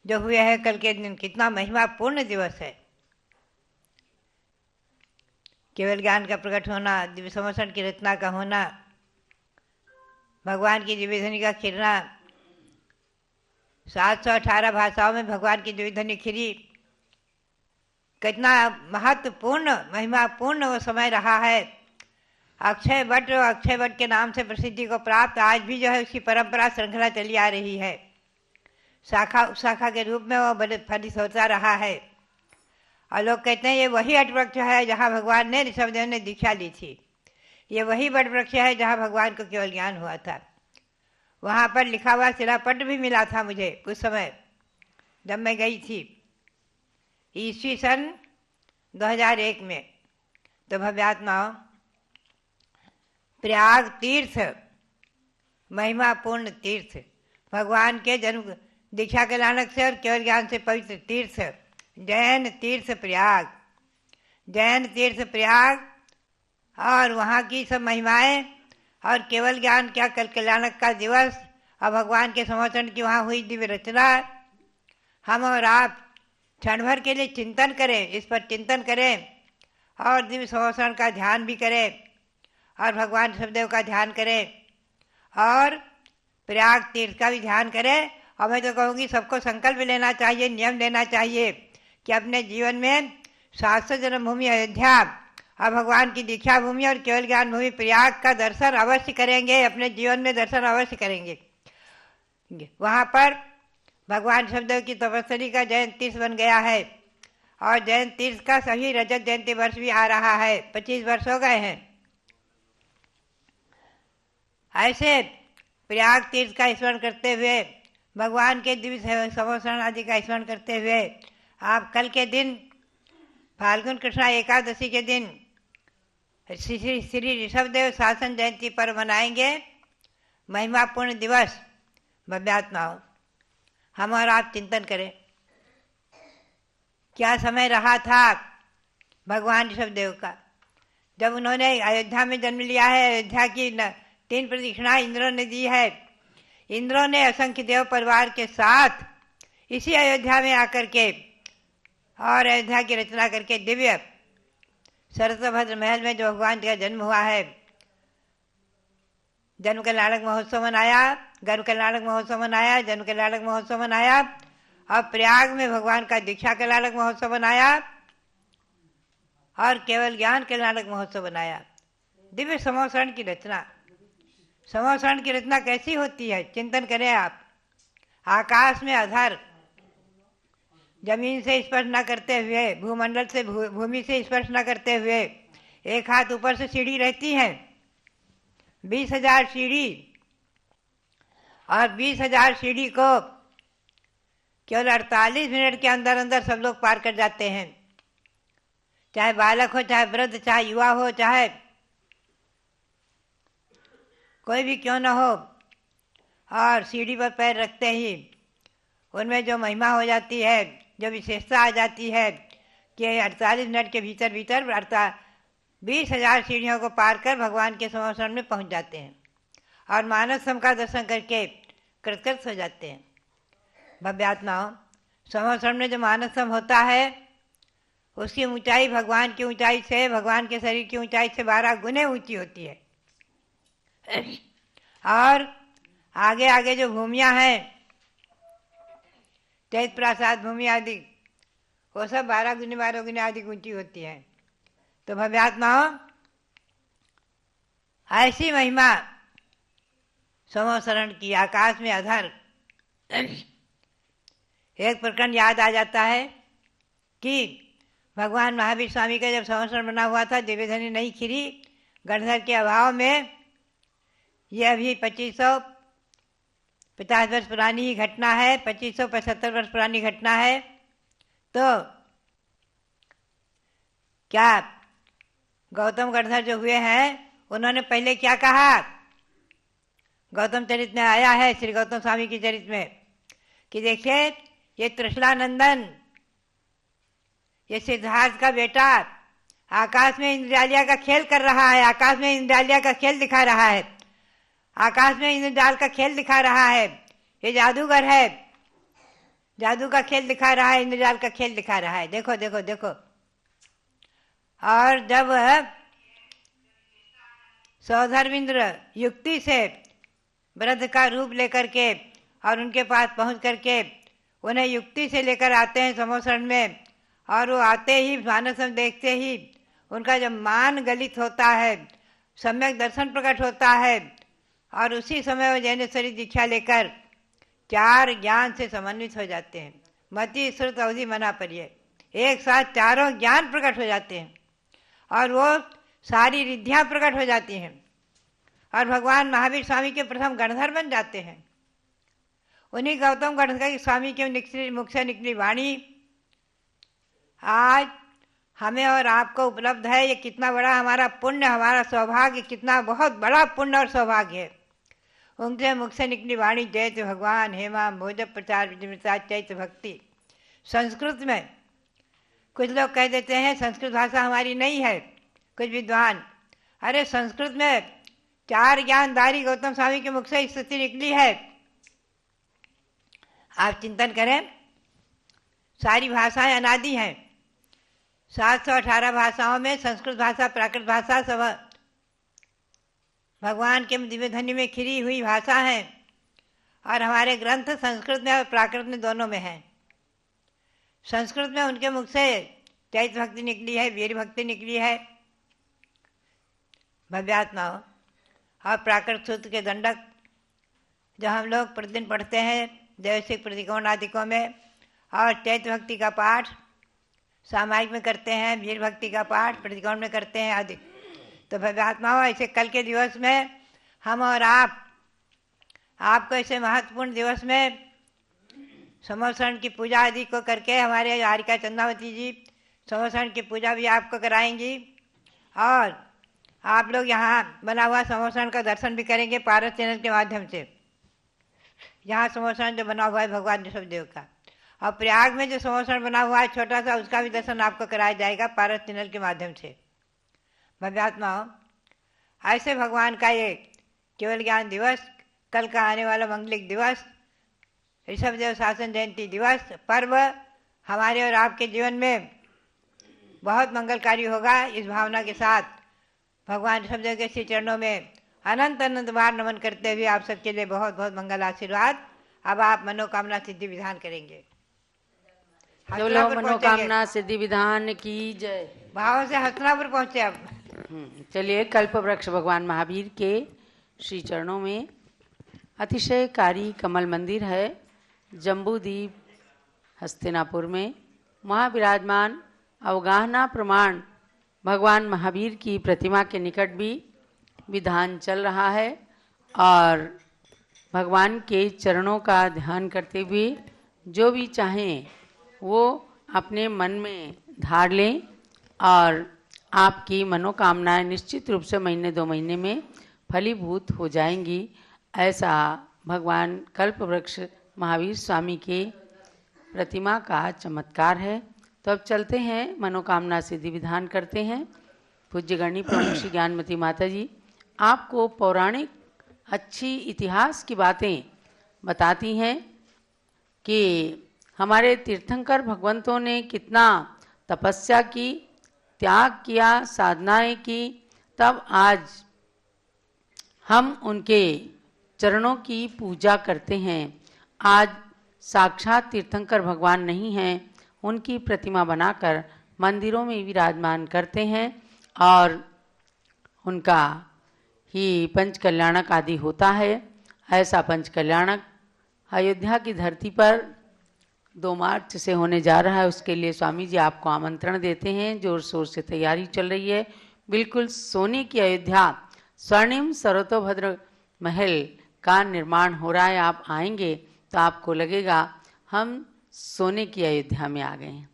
D: जो हुए हैं कल के दिन, कितना महिमापूर्ण दिवस है। केवल ज्ञान का प्रकट होना, दिव्य समोषण की रचना का होना, भगवान की दिव्य ध्वनि का खिलना, 718 भाषाओं में भगवान की दिव्य ध्वनि खिली, कितना महत्वपूर्ण महिमापूर्ण वो समय रहा है। अक्षय वट के नाम से प्रसिद्धि को प्राप्त आज भी जो है उसकी परंपरा श्रृंखला चली आ रही है। शाखा उपशाखा के रूप में वो बड़े फलित होता रहा है। और लोग कहते हैं ये वही वटवृक्ष है जहाँ भगवान ने ऋषभदेव ने दीक्षा ली थी, ये वही वटवृक्ष है जहाँ भगवान को केवल ज्ञान हुआ था। वहाँ पर लिखा हुआ शिलापट भी मिला था मुझे कुछ समय जब मैं गई थी, ईस्वी सन 2001 में। तो भव्यात्माओं, प्रयाग तीर्थ महिमापूर्ण तीर्थ, भगवान के जन्म दीक्षा कल्याणक से और केवल ज्ञान से पवित्र तीर्थ, जैन तीर्थ प्रयाग, जैन तीर्थ प्रयाग। और वहाँ की सब महिमाएं और केवल ज्ञान क्या कल कल्याणक का दिवस और भगवान के समोषण की वहाँ हुई दिव्य रचना, हम और आप क्षण भर के लिए चिंतन करें, इस पर चिंतन करें और दिव्य समोषण का ध्यान भी करें और भगवान ऋषभदेव का ध्यान करें और प्रयाग तीर्थ का भी ध्यान करें। और मैं तो कहूँगी सबको संकल्प लेना चाहिए, नियम लेना चाहिए कि अपने जीवन में शास्त्र जन्मभूमि अयोध्या और भगवान की दीक्षा भूमि और केवल ज्ञान भूमि प्रयाग का दर्शन अवश्य करेंगे, अपने जीवन में दर्शन अवश्य करेंगे। वहाँ पर भगवान ऋषभदेव की तपस्वी का जयंती तीर्थ बन गया है और जयंती तीर्थ का सही रजत जयंती वर्ष भी आ रहा है, 25 वर्ष हो गए हैं। ऐसे प्रयाग तीर्थ का स्मरण करते हुए, भगवान के दिव्य समोषण आदि का स्मरण करते हुए आप कल के दिन फाल्गुन कृष्णा एकादशी के दिन श्री ऋषभदेव शासन जयंती पर मनाएंगे महिमापूर्ण दिवस। भव्यात्माओं, हम और आप चिंतन करें, क्या समय रहा था भगवान ऋषभदेव का जब उन्होंने अयोध्या में जन्म लिया है। अयोध्या की 3 प्रदक्षिणा इंद्रों ने दी है। इंद्रों ने असंख्य देव परिवार के साथ इसी अयोध्या में आकर के और अयोध्या की रचना करके दिव्य सरस्वभद्र महल में जो भगवान का जन्म हुआ है, जन्म कल्याणक महोत्सव मनाया, गर्भ कल्याणक महोत्सव मनाया, जन्म कल्याणक महोत्सव मनाया और प्रयाग में भगवान का दीक्षा कल्याणक महोत्सव मनाया और केवल ज्ञान कल्याणक महोत्सव मनाया। दिव्य समोषण की रचना, समोषण की रचना कैसी होती है चिंतन करें आप। आकाश में अधर, जमीन से स्पर्श न करते हुए, भूमंडल से भूमि से स्पर्श न करते हुए, एक हाथ ऊपर से सीढ़ी रहती है, 20,000 सीढ़ी और 20,000 सीढ़ी को केवल 48 मिनट के अंदर अंदर सब लोग पार कर जाते हैं, चाहे बालक हो, चाहे वृद्ध, चाहे युवा हो, चाहे कोई भी क्यों न हो। और सीढ़ी पर पैर रखते ही उनमें जो महिमा हो जाती है, जो विशेषता आ जाती है कि 48 मिनट के भीतर 20,000 सीढ़ियों को पार कर भगवान के समोषण में पहुंच जाते हैं और मानव सम का दर्शन करके कृतकृत हो जाते हैं। भव्यात्माओं, समोषण में जो मानव सम होता है उसकी ऊंचाई भगवान की ऊंचाई से, भगवान के शरीर की ऊंचाई से 12 गुने ऊंची होती है। और आगे आगे जो भूमियाँ हैं, चैत प्रासाद भूमि आदि, वो सब 12 गुनी 12 गुनी आदि ऊंची होती हैं। तो भव्यात्माओं, ऐसी महिमा समोसरण की। आकाश में अधर एक प्रकरण याद आ जाता है कि भगवान महावीर स्वामी का जब समोसरण बना हुआ था, दिव्यधनी नहीं खिरी, गणधर के अभाव में, ये अभी 2550 वर्ष पुरानी ही घटना है, 2575 वर्ष पुरानी घटना है। तो क्या गौतम गणधर जो हुए हैं, उन्होंने पहले क्या कहा? गौतम चरित में आया है, श्री गौतम स्वामी की चरित में, कि देखिए ये त्रिशलानंदन, ये सिद्धार्थ का बेटा आकाश में इंद्रजालिया का खेल कर रहा है, आकाश में इंद्रजालिया का खेल दिखा रहा है, आकाश में इंद्रजाल का खेल दिखा रहा है। ये जादूगर है, जादू का खेल दिखा रहा है, इंद्रजाल का खेल दिखा रहा है। देखो देखो देखो। और जब सौधर्मिंद्र युक्ति से वृद्ध का रूप लेकर के और उनके पास पहुंच करके उन्हें युक्ति से लेकर आते हैं समोसरण में, और वो आते ही मानसम देखते ही उनका जब मान गलित होता है, सम्यक दर्शन प्रकट होता है, और उसी समय वो जैनेश्वरी दीक्षा लेकर 4 ज्ञान से समन्वित हो जाते हैं। मति श्रुत अवधि मना परिय, एक साथ 4 ज्ञान प्रकट हो जाते हैं, और वो सारी रिद्धियाँ प्रकट हो जाती हैं, और भगवान महावीर स्वामी के प्रथम गणधर बन जाते हैं। उन्हीं गौतम गणधर स्वामी के मुख से निकली वाणी आज हमें और आपको उपलब्ध है। ये कितना बड़ा हमारा पुण्य, हमारा सौभाग्य, कितना बहुत बड़ा पुण्य और सौभाग्य है। उनके मुख से निकली वाणी जयत भगवान हेमा भोज प्रचार विमृता चैत भक्ति। संस्कृत में कुछ लोग कह देते हैं संस्कृत भाषा हमारी नहीं है, कुछ विद्वान, अरे संस्कृत में 4 ज्ञानधारी गौतम स्वामी के मुख से स्तुति निकली है। आप चिंतन करें, सारी भाषाएं अनादि हैं। 718 भाषाओं में संस्कृत भाषा, प्राकृत भाषा सब भगवान के दिव्य धनी में खिरी हुई भाषा है, और हमारे ग्रंथ संस्कृत में और प्राकृत में दोनों में हैं। संस्कृत में उनके मुख से चैत भक्ति निकली है, वीर भक्ति निकली है, भव्यात्मा हो। और प्राकृत सूत्र के दंडक जो हम लोग प्रतिदिन पढ़ते हैं दैविक प्रतिकोण आदिकों में, और चैत भक्ति का पाठ सामायिक में करते हैं, वीर भक्ति का पाठ प्रतिकोण में करते हैं आदि। तो भव्यात्माओं, ऐसे कल के दिवस में हम और आपको ऐसे महत्वपूर्ण दिवस में समोसरण की पूजा आदि को करके, हमारे हारिका चंद्रावती जी समोसरण की पूजा भी आपको कराएंगी, और आप लोग यहाँ बना हुआ समोसरण का दर्शन भी करेंगे पारस चैनल के माध्यम से। यहाँ समोसरण जो बना हुआ है भगवान ऋषभदेव का, और प्रयाग में जो समोसरण बना हुआ है छोटा सा, उसका भी दर्शन आपको कराया जाएगा पारस चैनल के माध्यम से। भव्यात्माओं, ऐसे भगवान का ये केवल ज्ञान दिवस, कल का आने वाला मंगलिक दिवस, ऋषभदेव शासन जयंती दिवस पर्व हमारे और आपके जीवन में बहुत मंगलकारी होगा। इस भावना के साथ भगवान ऋषभदेव के श्री चरणों में अनंत अनंत बार नमन करते हुए आप सबके लिए बहुत बहुत मंगल आशीर्वाद। अब आप मनोकामना सिद्धि विधान करेंगे।
E: बोलो मनोकामना सिद्धि विधान की जय।
D: भाव से हस्तनापुर पहुंचे अब।
E: चलिए, कल्प वृक्ष भगवान महावीर के श्री चरणों में अतिशयकारी कमल मंदिर है जम्बूद्वीप हस्तिनापुर में। वहाँ विराजमान अवगाहना प्रमाण भगवान महावीर की प्रतिमा के निकट भी विधान चल रहा है, और भगवान के चरणों का ध्यान करते हुए जो भी चाहें वो अपने मन में धार लें, और आपकी मनोकामनाएं निश्चित रूप से महीने 2 महीने में फलीभूत हो जाएंगी। ऐसा भगवान कल्प वृक्ष महावीर स्वामी के प्रतिमा का चमत्कार है। तो अब चलते हैं, मनोकामना सिद्धि विधान करते हैं। पूज्य गणी प्रमुख श्री ज्ञानमती माता जी आपको पौराणिक अच्छी इतिहास की बातें बताती हैं कि हमारे तीर्थंकर भगवंतों ने कितना तपस्या की, त्याग किया, साधनाएं की, तब आज हम उनके चरणों की पूजा करते हैं। आज साक्षात तीर्थंकर भगवान नहीं हैं, उनकी प्रतिमा बनाकर मंदिरों में विराजमान करते हैं और उनका ही पंचकल्याणक आदि होता है। ऐसा पंचकल्याणक अयोध्या की धरती पर 2 मार्च से होने जा रहा है। उसके लिए स्वामी जी आपको आमंत्रण देते हैं। जोर शोर से तैयारी चल रही है। बिल्कुल सोने की अयोध्या, स्वर्णिम सर्वतोभद्र महल का निर्माण हो रहा है। आप आएंगे तो आपको लगेगा हम सोने की अयोध्या में आ गए हैं।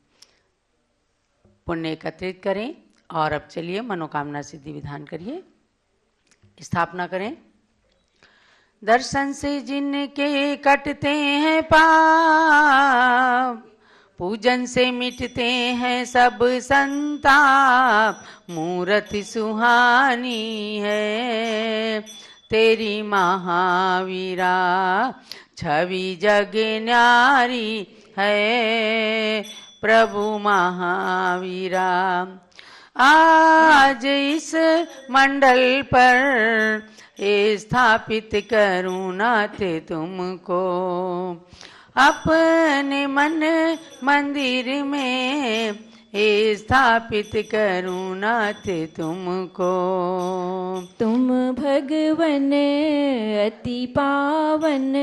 E: पुण्य एकत्रित करें और अब चलिए मनोकामना सिद्धि विधान करिए, स्थापना करें। दर्शन से जिनके कटते हैं पाप, पूजन से मिटते हैं सब संताप, मूरति सुहानी है तेरी महावीरा, छवि जग न्यारी है प्रभु महावीरा। आज इस मंडल पर स्थापित करूं नाथ तुमको, अपने मन मंदिर में स्थापित करूं नाथ तुमको।
F: तुम भगवन अति पावन,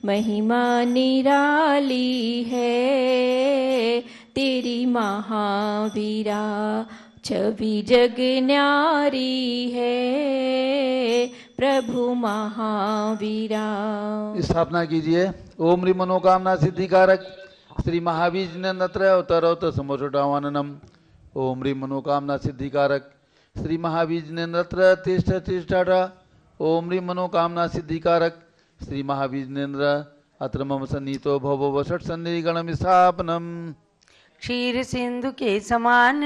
F: महिमा निराली है तेरी महावीरा, छवि जग न्यारी है प्रभु महावीरा।
B: स्थापना कीजिए। ओम ह्रीं मनोकामना सिद्धिकारक श्री महावीर नत्र अवतर समोटावाननम। ओम ह्रीं मनोकामना सिद्धिकारक श्री महावीर नत्र तिष्ठ तिष्ठा। ओम ह्रीं मनोकामना सिद्धिकारक श्री महावीर नेन्द्र अत्र मम सन्नीतो भव वसट सन्निगणम स्थापनम।
E: क्षीर सिंधु के समान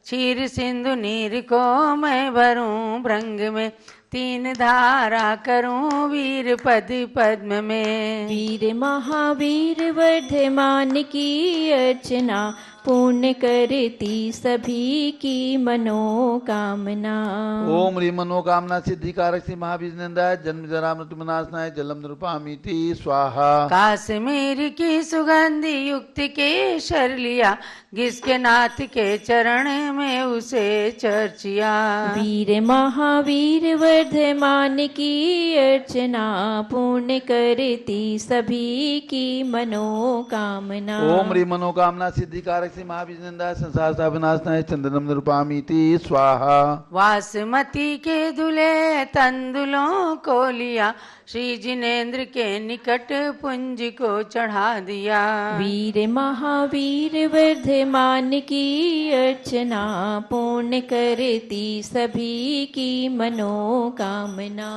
E: क्षीर सिंधु नीर को मैं भरूं भृंग में, 3 धारा करूं वीर पद पद्म में।
F: वीर महावीर वर्धमान की अर्चना, पूर्ण करती सभी की मनोकामना।
B: ओम ह्रीं मनोकामना सिद्धिकारक श्री महावीर नंदाय जन्म जरा मृत्यु विनाशनाय जलम निरूपामीति स्वाहा।
E: काश्मीर की सुगंधि युक्त केशर लिया, जिसके नाथ के चरण में उसे चर्चिया।
F: वीर महावीर वर्धमान की अर्चना, पूर्ण करती सभी की मनोकामना।
B: ओम ह्रीं मनोकामना सिद्धिकारक श्री महावीर नंदाय संसार विनाशनाय चंदनम निरूपामीति स्वाहा।
E: वासमती के दुले तंदुलों को लिया, श्री जिनेन्द्र के निकट पुंज को चढ़ा दिया।
F: वीर महावीर वर्धमान की अर्चना, पूर्ण करती सभी की मनोकामना।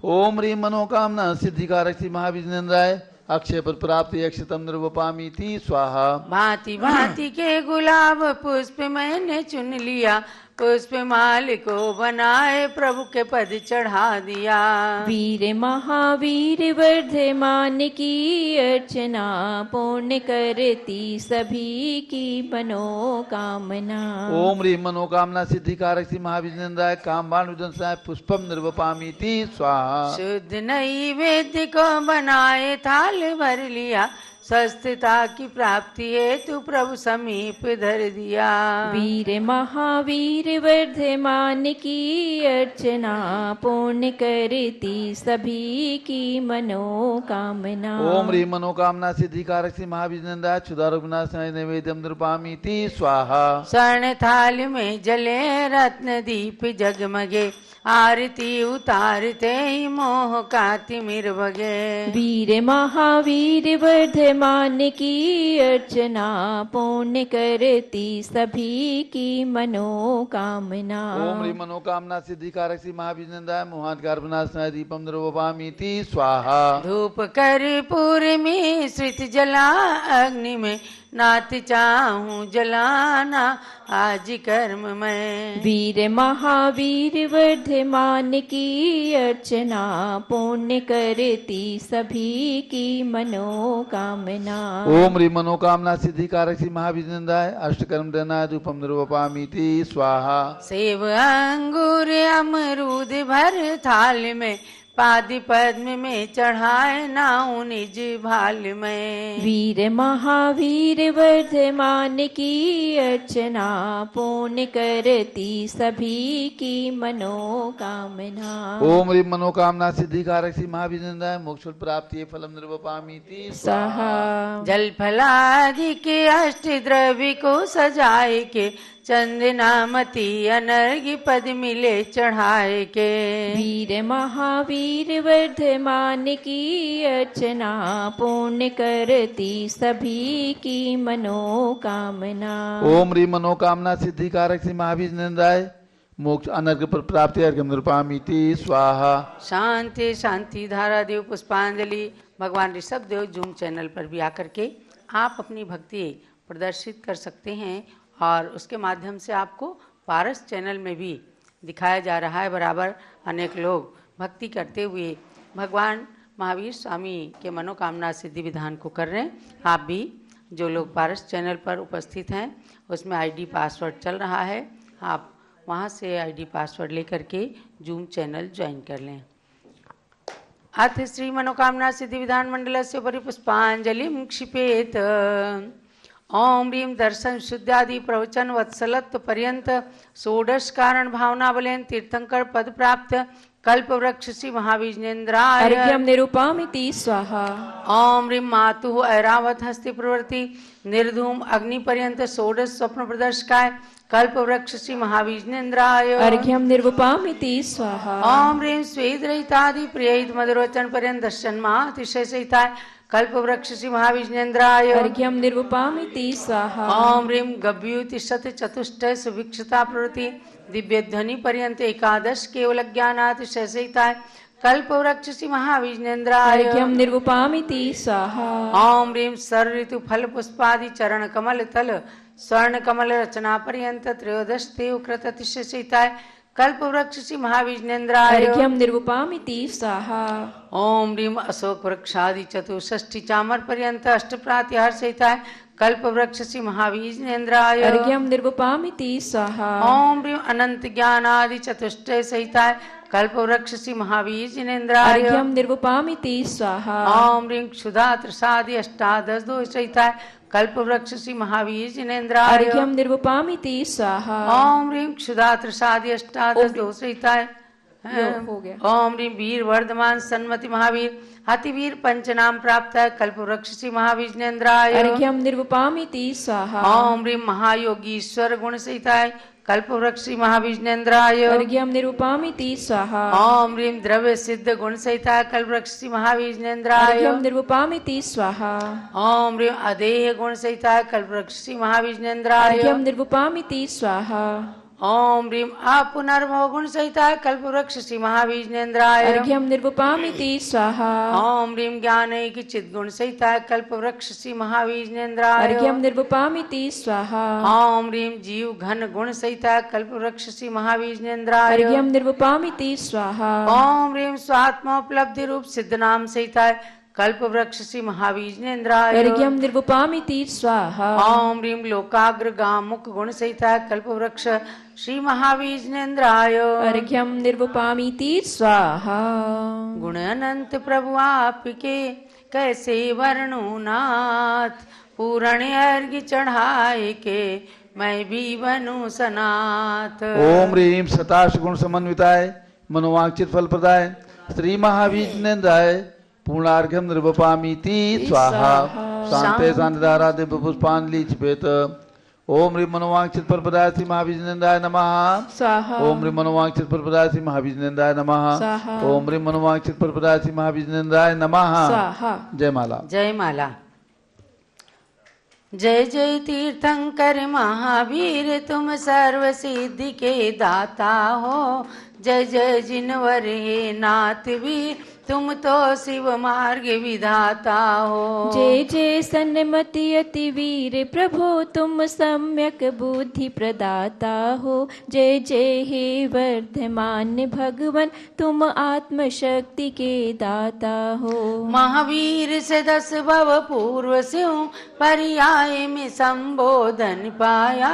B: ओम ह्रीं मनोकामना सिद्धिकारक श्री महावीर नंदाय अक्षय पद प्राप्ति अक्षतम निर्वपामीति स्वाहा।
E: भांति भांति के गुलाब पुष्प मैंने चुन लिया, पुष्प माल को बनाए प्रभु के पद चढ़ा दिया।
F: वीर महावीर वर्धमान की अर्चना, पूर्ण करती सभी की मनोकामना।
B: ओम ह्रीं मनोकामना सिद्धिकारक श्री महावीर नंदाय कामबाणुदंसाय पुष्पम निर्वपामीति स्वाहा।
E: शुद्ध नैवेद्य को बनाए थाल भर लिया, स्वस्थता की प्राप्ति हेतु प्रभु समीप धर दिया।
F: वीर महावीर वर्धमान की अर्चना, पूर्ण करती सभी की मनोकामना।
B: ओम ह्रीं मनोकामना सिद्धिकारक श्री महावीर नंदाय क्षुधारोग विनाशनाय नैवेद्यम निरूपामीति स्वाहा।
E: स्वर्ण थाल में जले रत्न दीप जगमगे, आरती उतारते ही मोह का तिमिर भगे।
F: वीर महावीर वर्धमान की अर्चना, पूर्ण करती सभी की मनोकामना।
B: ओम ह्रीं मनोकामना सिद्धिकारक श्री महावीर नंदाय मोहांधकार विनाशनाय दीपम निर्वपामीति स्वाहा।
E: धूप कर्पूर में श्रित जला अग्नि में, नाथ चाहूं जलाना आज कर्म में।
F: वीर महावीर वर्धमान की अर्चना, पूर्ण करती सभी की मनोकामना।
B: ओम ह्रीं मनोकामना सिद्धिकारक श्री महावीर नंदाय अष्टकर्म दनाय धूपम निर्वपामीति स्वाहा।
E: सेब अंगूर अमरूद भर थाल में, पादि पद्म में चढ़ाए नाउ निज भाल में।
F: वीर महावीर वर्धमान की अर्चना पूर्ण करती सभी की मनोकामना।
B: ओम ह्रीं मनोकामना सिद्धिकारक श्री महाविजय मोक्ष प्राप्ति फलम निर्वपामीति
F: स्वाहा।
E: जल फलादि के अष्ट द्रव्य को सजाए के चंदनामती अनर्घ्य पद मिले चढ़ाए के।
F: वीर महावीर वर्धमान की अर्चना पूर्ण करती सभी की मनोकामना।
B: ओम ह्रीं मनोकामना सिद्धिकारक श्री महाविजय मोक्ष अनर्घ पर प्राप्ति अर्घ्यम निरूपामीति स्वाहा।
E: शांति शांति धारा देव पुष्पांजलि। भगवान ऋषभ देव जूम चैनल पर भी आकर के आप अपनी भक्ति प्रदर्शित कर सकते हैं और उसके माध्यम से आपको पारस चैनल में भी दिखाया जा रहा है। बराबर अनेक लोग भक्ति करते हुए भगवान महावीर स्वामी के मनोकामना सिद्धि विधान को कर रहे हैं। आप भी जो लोग पारस चैनल पर उपस्थित हैं उसमें आईडी पासवर्ड चल रहा है, आप वहां से आईडी पासवर्ड लेकर के जूम चैनल ज्वाइन कर लें। अथ श्री मनोकामना सिद्धि विधान मंडलस्य उपरि पुष्पांजलिं क्षिपेत। ओम ह्रीं दर्शन शुद्धादि प्रवचन वत्सलत्व पर्यंत षोडश कारण भावना बलेन तीर्थंकर पद प्राप्त कल्प वृक्ष श्री महाविजनेन्द्राय
F: अर्घ्यम निरूपामीति स्वाहा।
E: ओम ह्रीं मातुः ऐरावत हस्ति प्रवृत्ति निर्धूम अग्नि पर्यंत षोडश स्वप्न प्रदर्शकाय कल्प वृक्ष श्री महाविजनेन्द्राय
F: अर्घ्यम निरूपामीति स्वाहा।
E: ओम ह्रीं स्वेद रहितादि प्रियहित मधुरोचन पर्यंत दर्शन अतिशय सहिताय कल्प वृक्ष श्री महाविजनेन्द्राय
F: अर्घ्यम निरूपामीति स्वाहा।
E: ओम ह्रीं गभ्युति शत चतुष्टय सुभिक्षता प्रवृत्ति दिव्य ध्वनि पर्यंत एकादश केवल ज्ञानातिशय सहिताय कल्प वृक्ष श्री महाविजनेन्द्राय
F: अर्घ्यम निरूपामीति स्वाहा।
E: ओम ह्रीं सर्व ऋतु फल पुष्पादि चरण कमल तल स्वर्ण कमल रचना पर्यंत त्रयोदश देव कृत अतिशय सहिताय कल्प वृक्ष श्री महाविजनेन्द्राय
F: अर्घ्यम निरूपामीति स्वाहा।
E: ओम ह्रीं अशोक वृक्षादि चतुष्षष्टि चामर पर्यंत अष्ट प्रातिहार सहिताय कल्प वृक्ष श्री महाविजनेन्द्राय
F: अर्घ्यम निरूपामीति स्वाहा।
E: ओम ह्रीं अनंत ज्ञानादि चतुष्टय सहिताय कल्प वृक्ष श्री महाविजनेन्द्राय
F: अर्घ्यम निरूपामीति स्वाहा।
E: ओम ह्रीं क्षुधा त्रसादि अष्टादश दोष सहिताय कल्प वृक्ष श्री महाविजनेन्द्राय
F: अर्घ्यम निरूपामीति स्वाहा।
E: ओम ह्रीं क्षुधा त्रसादि अष्टादश दोष सहिताय
F: हो गया।
E: ओम ह्रीं वीर वर्धमान सन्मति महावीर अतिवीर पंचनाम प्राप्त है कल्प वृक्ष श्री महाविजनेन्द्राय
F: अर्घ्यम निरूपामीति स्वाहा।
E: ओम ह्रीं महायोगीश्वर गुण सहिताय कल्प वृक्ष श्री महाविजनेन्द्राय
F: अर्घ्यम निरूपामीति स्वाहा।
E: ओम ह्रीं द्रव्य सिद्ध गुण सहिताय कल्प वृक्ष श्री महाविजनेन्द्राय
F: अर्घ्यम निरूपामीति स्वाहा।
E: ओम ह्रीं अदेह गुण सहिताय कल्प वृक्ष श्री महाविजनेन्द्राय
F: अर्घ्यम निरूपामीति स्वाहा।
E: ओम ह्रीं अपुनर्भव गुण सहिताय कल्प वृक्ष श्री महाविजनेन्द्राय
F: अर्घ्यम निरूपामीति स्वाहा।
E: ओम ह्रीं ज्ञानैक चिद गुण सहिताय कल्प वृक्ष श्री महाविजनेन्द्राय
F: अर्घ्यम निरूपामीति स्वाहा।
E: ओम ह्रीं जीव घन गुण सहिताय कल्प वृक्ष श्री महाविजनेन्द्राय
F: अर्घ्यम निरूपामीति स्वाहा।
E: ओम ह्रीं स्वात्मोपलब्धि रूप सिद्ध नाम सहिताय कल्प वृक्ष श्री महाविजनेन्द्राय
F: अर्घ्यम निरूपामीति स्वाहा।
E: ओम ह्रीं लोकाग्र गामुख गुण सहिताय कल्प वृक्ष श्री महाविजनेन्द्राय
F: अर्घ्यम निरूपामीति स्वाहा।
E: गुण अनंत प्रभु आपके कैसे वर्णु नाथ पूर्ण अर्घ्य चढ़ाए के मैं भी बनूं सनाथ।
B: ओम ह्रीं सताश गुण समन्विताय मनोवांछित फल प्रदाय श्री महाविजनेन्द्राय पूर्णार्घ्यम निर्वपामीति स्वाहा। शांते शांतिधारा दिव्य पुष्पांजलि क्षिपेत। ओम ह्रीं मनोवांछित फल प्रदाय श्री महाविजनेन्द्राय नमः
F: स्वाहा।
B: ओम ह्रीं मनोवांछित फल प्रदाय श्री महाविजनेन्द्राय नमः
F: स्वाहा।
B: ओम ह्रीं मनोवांछित फल प्रदाय श्री महाविजनेन्द्राय नमः
F: स्वाहा।
B: जय माला।
E: जय माला। जय जय तीर्थंकर महावीर तुम सर्व सिद्धि के दाता हो। जय जय जिनवर हे नाथ वीर तुम तो शिव मार्ग विधाता हो।
F: जय जय सन्मति अति वीर प्रभु तुम सम्यक बुद्धि प्रदाता हो। जय जय हे वर्धमान भगवन तुम आत्म शक्ति के दाता हो।
E: महावीर से 10 भव पूर्व से पर्याय में संबोधन पाया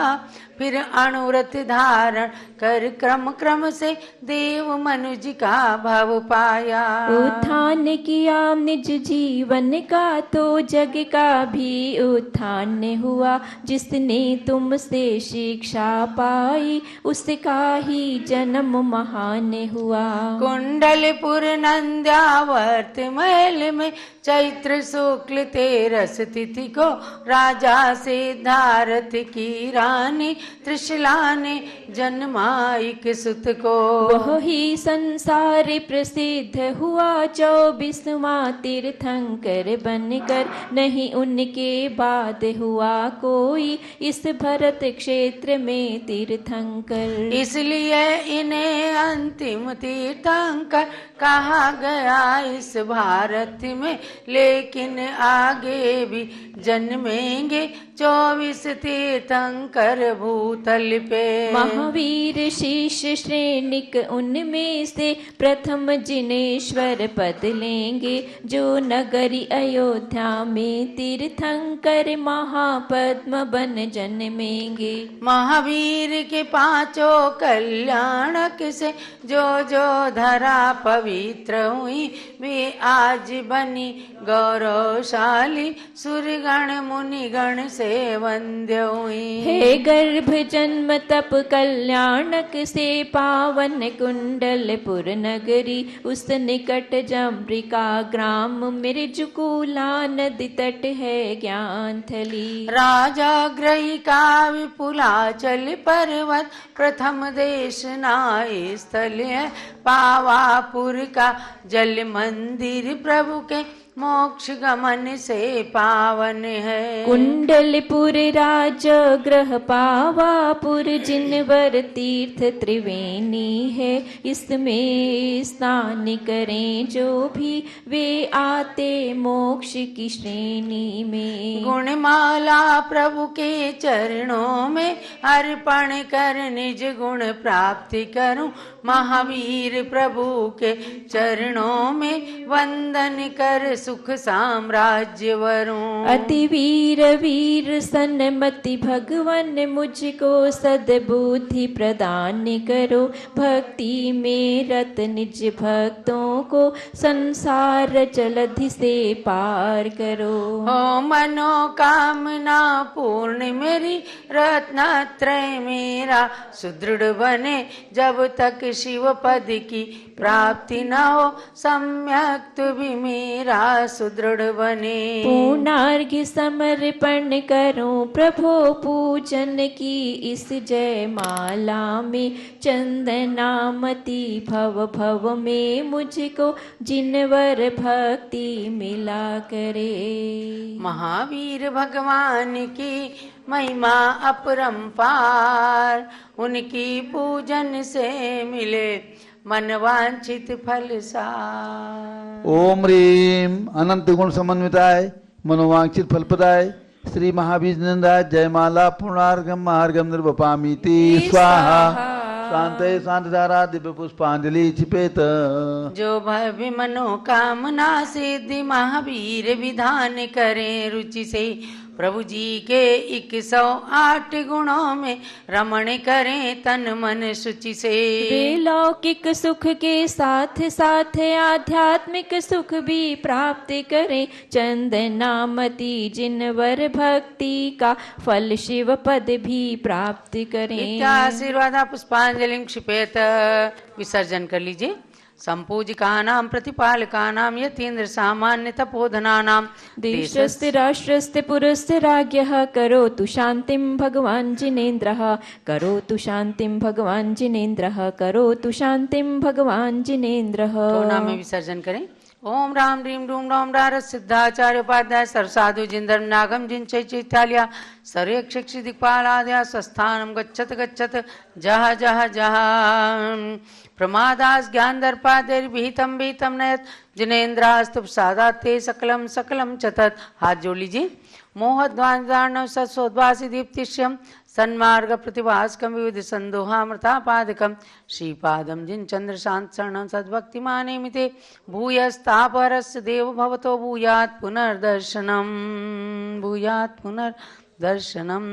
E: फिर अनुरत धारण कर क्रम क्रम से देव मनुज का भव पाया।
F: उत्थान किया निज जीवन का तो जग का भी उत्थान हुआ। जिसने तुमसे शिक्षा पाई उसका ही जन्म महान हुआ।
E: कुंडलपुर नंद्यावर्त महल में चैत्र शुक्ल तेरस तिथि को राजा सिद्धार्थ की रानी त्रिशला ने जन्माइक सुत को।
F: वह ही संसार प्रसिद्ध हुआ 24वां तीर्थंकर बनकर। नहीं उनके बाद हुआ कोई इस भरत क्षेत्र में तीर्थंकर।
E: इसलिए इन्हें अंतिम तीर्थंकर कहा गया इस भारत में। लेकिन आगे भी जन्मेंगे 24 तीर्थंकर भूतल पे।
F: महावीर शीश श्रेणिक उनमें से प्रथम जिनेश्वर पद लेंगे। जो नगरी अयोध्या में तीर्थंकर महापद्म बन जन्मेंगे।
E: महावीर के पांचों कल्याणक से जो जो धरा पवित्र हुई वे आज बनी गौरवशाली। सुरगण मुनिगण से वंद्य हुई।
F: हे गर्भ जन्म तप कल्याणक से पावन कुंडलपुर नगरी। उस निकट जम्रिका ग्राम मिर्जकुला नदी तट है ज्ञान थली।
E: राजा ग्रही का विपुलाचल पर्वत प्रथम देश नाय स्थल है। पावापुर का जल मंदिर प्रभु के मोक्ष गमन से पावन है।
F: कुंडलपुर राज ग्रह पावापुर जिनवर तीर्थ त्रिवेणी है। इसमें स्नान करें जो भी वे आते मोक्ष की श्रेणी में।
E: गुणमाला प्रभु के चरणों में अर्पण कर निज गुण प्राप्ति करूं। महावीर प्रभु के चरणों में वंदन कर सुख साम्राज्य वरूं।
F: अति वीर वीर सन्मति भगवन मुझको सद्बुद्धि प्रदान करो। भक्ति में रत निज भक्तों को संसार जलधि से पार करो।
E: हो मनोकामना पूर्ण मेरी रत्नत्रय मेरा सुदृढ़ बने। जब तक शिव पद की प्राप्ति न हो सम्यक तु भी मेरा सुदृढ़ बने।
F: पूर्णार्घ्य समर्पण करूं प्रभो पूजन की इस जय माला में। चंदनामती भव भव में मुझको जिनवर भक्ति मिला करे।
E: महावीर भगवान की महिमा अपरंपार। उनकी पूजन से मिले मनवांछित फल सार।
B: ओम ह्रीम अनंत गुण समन्विताय मनोवांछित फलप्रदाय श्री महावीर नंदाय जयमाला पूर्णार्घम मार्गम निर्वपामीति स्वाहा। शांते शांतधारा दिव्य पुष्पांजलि छिपेत।
E: जो भव्य मनोकामना सिद्धि महावीर विधान करें रुचि से। प्रभु जी के 108 गुणों में रमण करें तन मन शुचि से।
F: वे लौकिक सुख के साथ साथ आध्यात्मिक सुख भी प्राप्त करें। चंदनामती जिनवर भक्ति का फल शिव पद भी प्राप्त करें।
E: आशीर्वाद पुष्पांजलि क्षिपेत। विसर्जन कर लीजिए। संपूजिकानां प्रतिपालकानां यतीन्द्र सामान्य तपोधनानां।
F: देशस्य राष्ट्रस्य पुरस्य राज्ञः करोतु शान्तिं भगवान् जिनेन्द्रः। करोतु शान्तिं भगवान् जिनेन्द्रः। करोतु शान्तिं भगवान् जिनेन्द्रः।
E: नाम में विसर्जन करें। ओम राम ह्रीं रूम डोम डार सिद्धाचार्य उपाध्याय सर्वसाधु जिंदर नागम जिनचय चैताल्या सर्वयक्षि दिक्पालाद्या स्वस्थानं गच्छत गच्छत जह जह जह। प्रमादास ज्ञान दर्पादिर्विहितं विहितं नयत जिनेन्द्रास्तु सादाते सकलम सकलम चतत। हाथ जोड़ लीजिए। मोहद्वान्दार्णव सत्सोद्वासी दीप्तिश्यम सन्मार्ग प्रतिभास्कम विविध संदोहामृतापादकम। श्रीपादम जिन चंद्र शांत शरणं सद्भक्तिमानेमिते भूयस्तापरस्य देव भवतो भूयात् पुनर्दर्शनम भूयात् पुनर्दर्शनम।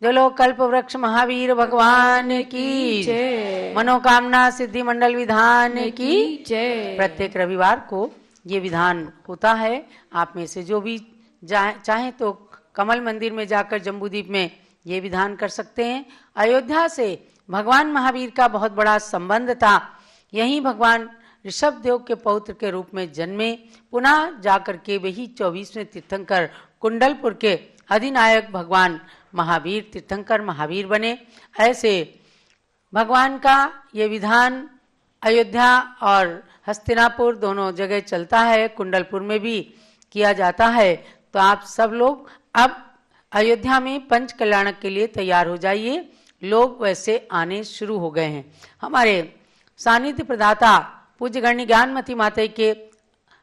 E: जलो कल्प वृक्ष महावीर भगवान की
F: जय।
E: मनोकामना सिद्धि मंडल विधान की
F: जय।
E: प्रत्येक रविवार को ये विधान होता है। आप में से जो भी चाहें तो कमल मंदिर में जाकर जम्बूद्वीप में ये विधान कर सकते हैं। अयोध्या से भगवान महावीर का बहुत बड़ा संबंध था। यहीं भगवान ऋषभ देव के पौत्र के रूप में जन्मे, पुनः जाकर के वही 24वें तीर्थंकर कुंडलपुर के अधिनायक भगवान महावीर तीर्थंकर महावीर बने। ऐसे भगवान का ये विधान अयोध्या और हस्तिनापुर दोनों जगह चलता है, कुंडलपुर में भी किया जाता है। तो आप सब लोग अब अयोध्या में पंच कल्याणक के लिए तैयार हो जाइए। लोग वैसे आने शुरू हो गए हैं। हमारे सानिध्य प्रदाता पूज्य गण्य ज्ञानमती माता के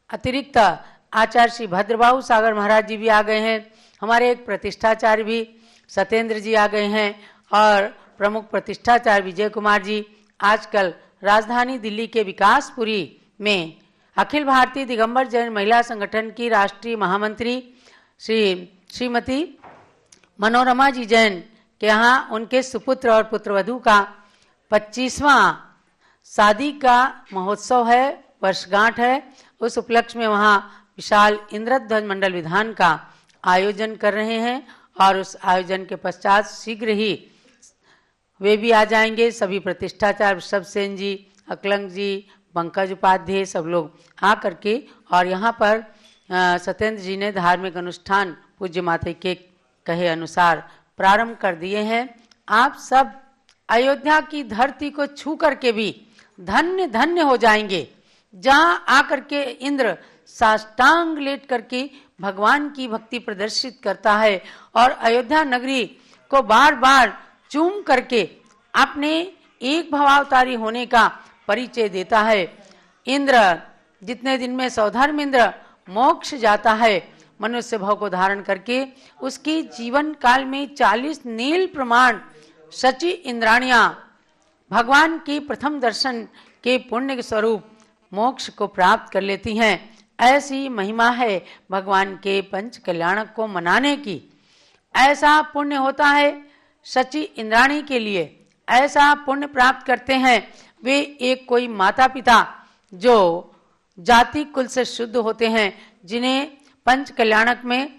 E: अतिरिक्त आचार्य श्री भद्रबाहु सागर महाराज जी भी आ गए हैं। हमारे एक प्रतिष्ठाचार्य भी सत्येंद्र जी आ गए हैं और प्रमुख प्रतिष्ठाचार्य विजय कुमार जी आजकल राजधानी दिल्ली के विकासपुरी में अखिल भारतीय दिगंबर जैन महिला संगठन की राष्ट्रीय महामंत्री श्रीमती मनोरमा जी जैन के यहाँ उनके सुपुत्र और पुत्रवधू का 25वां शादी का महोत्सव है, वर्षगांठ है। उस उपलक्ष्य में वहाँ विशाल इंद्रध्वज मंडल विधान का आयोजन कर रहे हैं और उस आयोजन के पश्चात शीघ्र ही वे भी आ जाएंगे। सभी प्रतिष्ठाचार्य ऋषभ सेन जी, अकलंग जी, पंकज उपाध्याय सब लोग आ करके और यहाँ पर सत्येंद्र जी ने धार्मिक अनुष्ठान पूज्य माता के कहे अनुसार प्रारंभ कर दिए हैं। आप सब अयोध्या की धरती को छू करके भी धन्य धन्य हो जाएंगे। जहाँ आकर के इंद्र साष्टांग लेट करके भगवान की भक्ति प्रदर्शित करता है और अयोध्या नगरी को बार बार चूम करके अपने एक भावावतारी होने का परिचय देता है। इंद्र जितने दिन में सौधर्म इंद्र मोक्ष जाता है मनुष्य भाव को धारण करके, उसके जीवन काल में 40 नील प्रमाण सची इंद्राणियां भगवान के प्रथम दर्शन के पुण्य के स्वरूप मोक्ष को प्राप्त कर लेती हैं। ऐसी महिमा है भगवान के पंच कल्याणक को मनाने की। ऐसा पुण्य होता है सची इंद्राणी के लिए, ऐसा पुण्य प्राप्त करते हैं वे एक कोई माता पिता जो जाति कुल से शुद्ध होते हैं, जिन्हें पंच कल्याणक में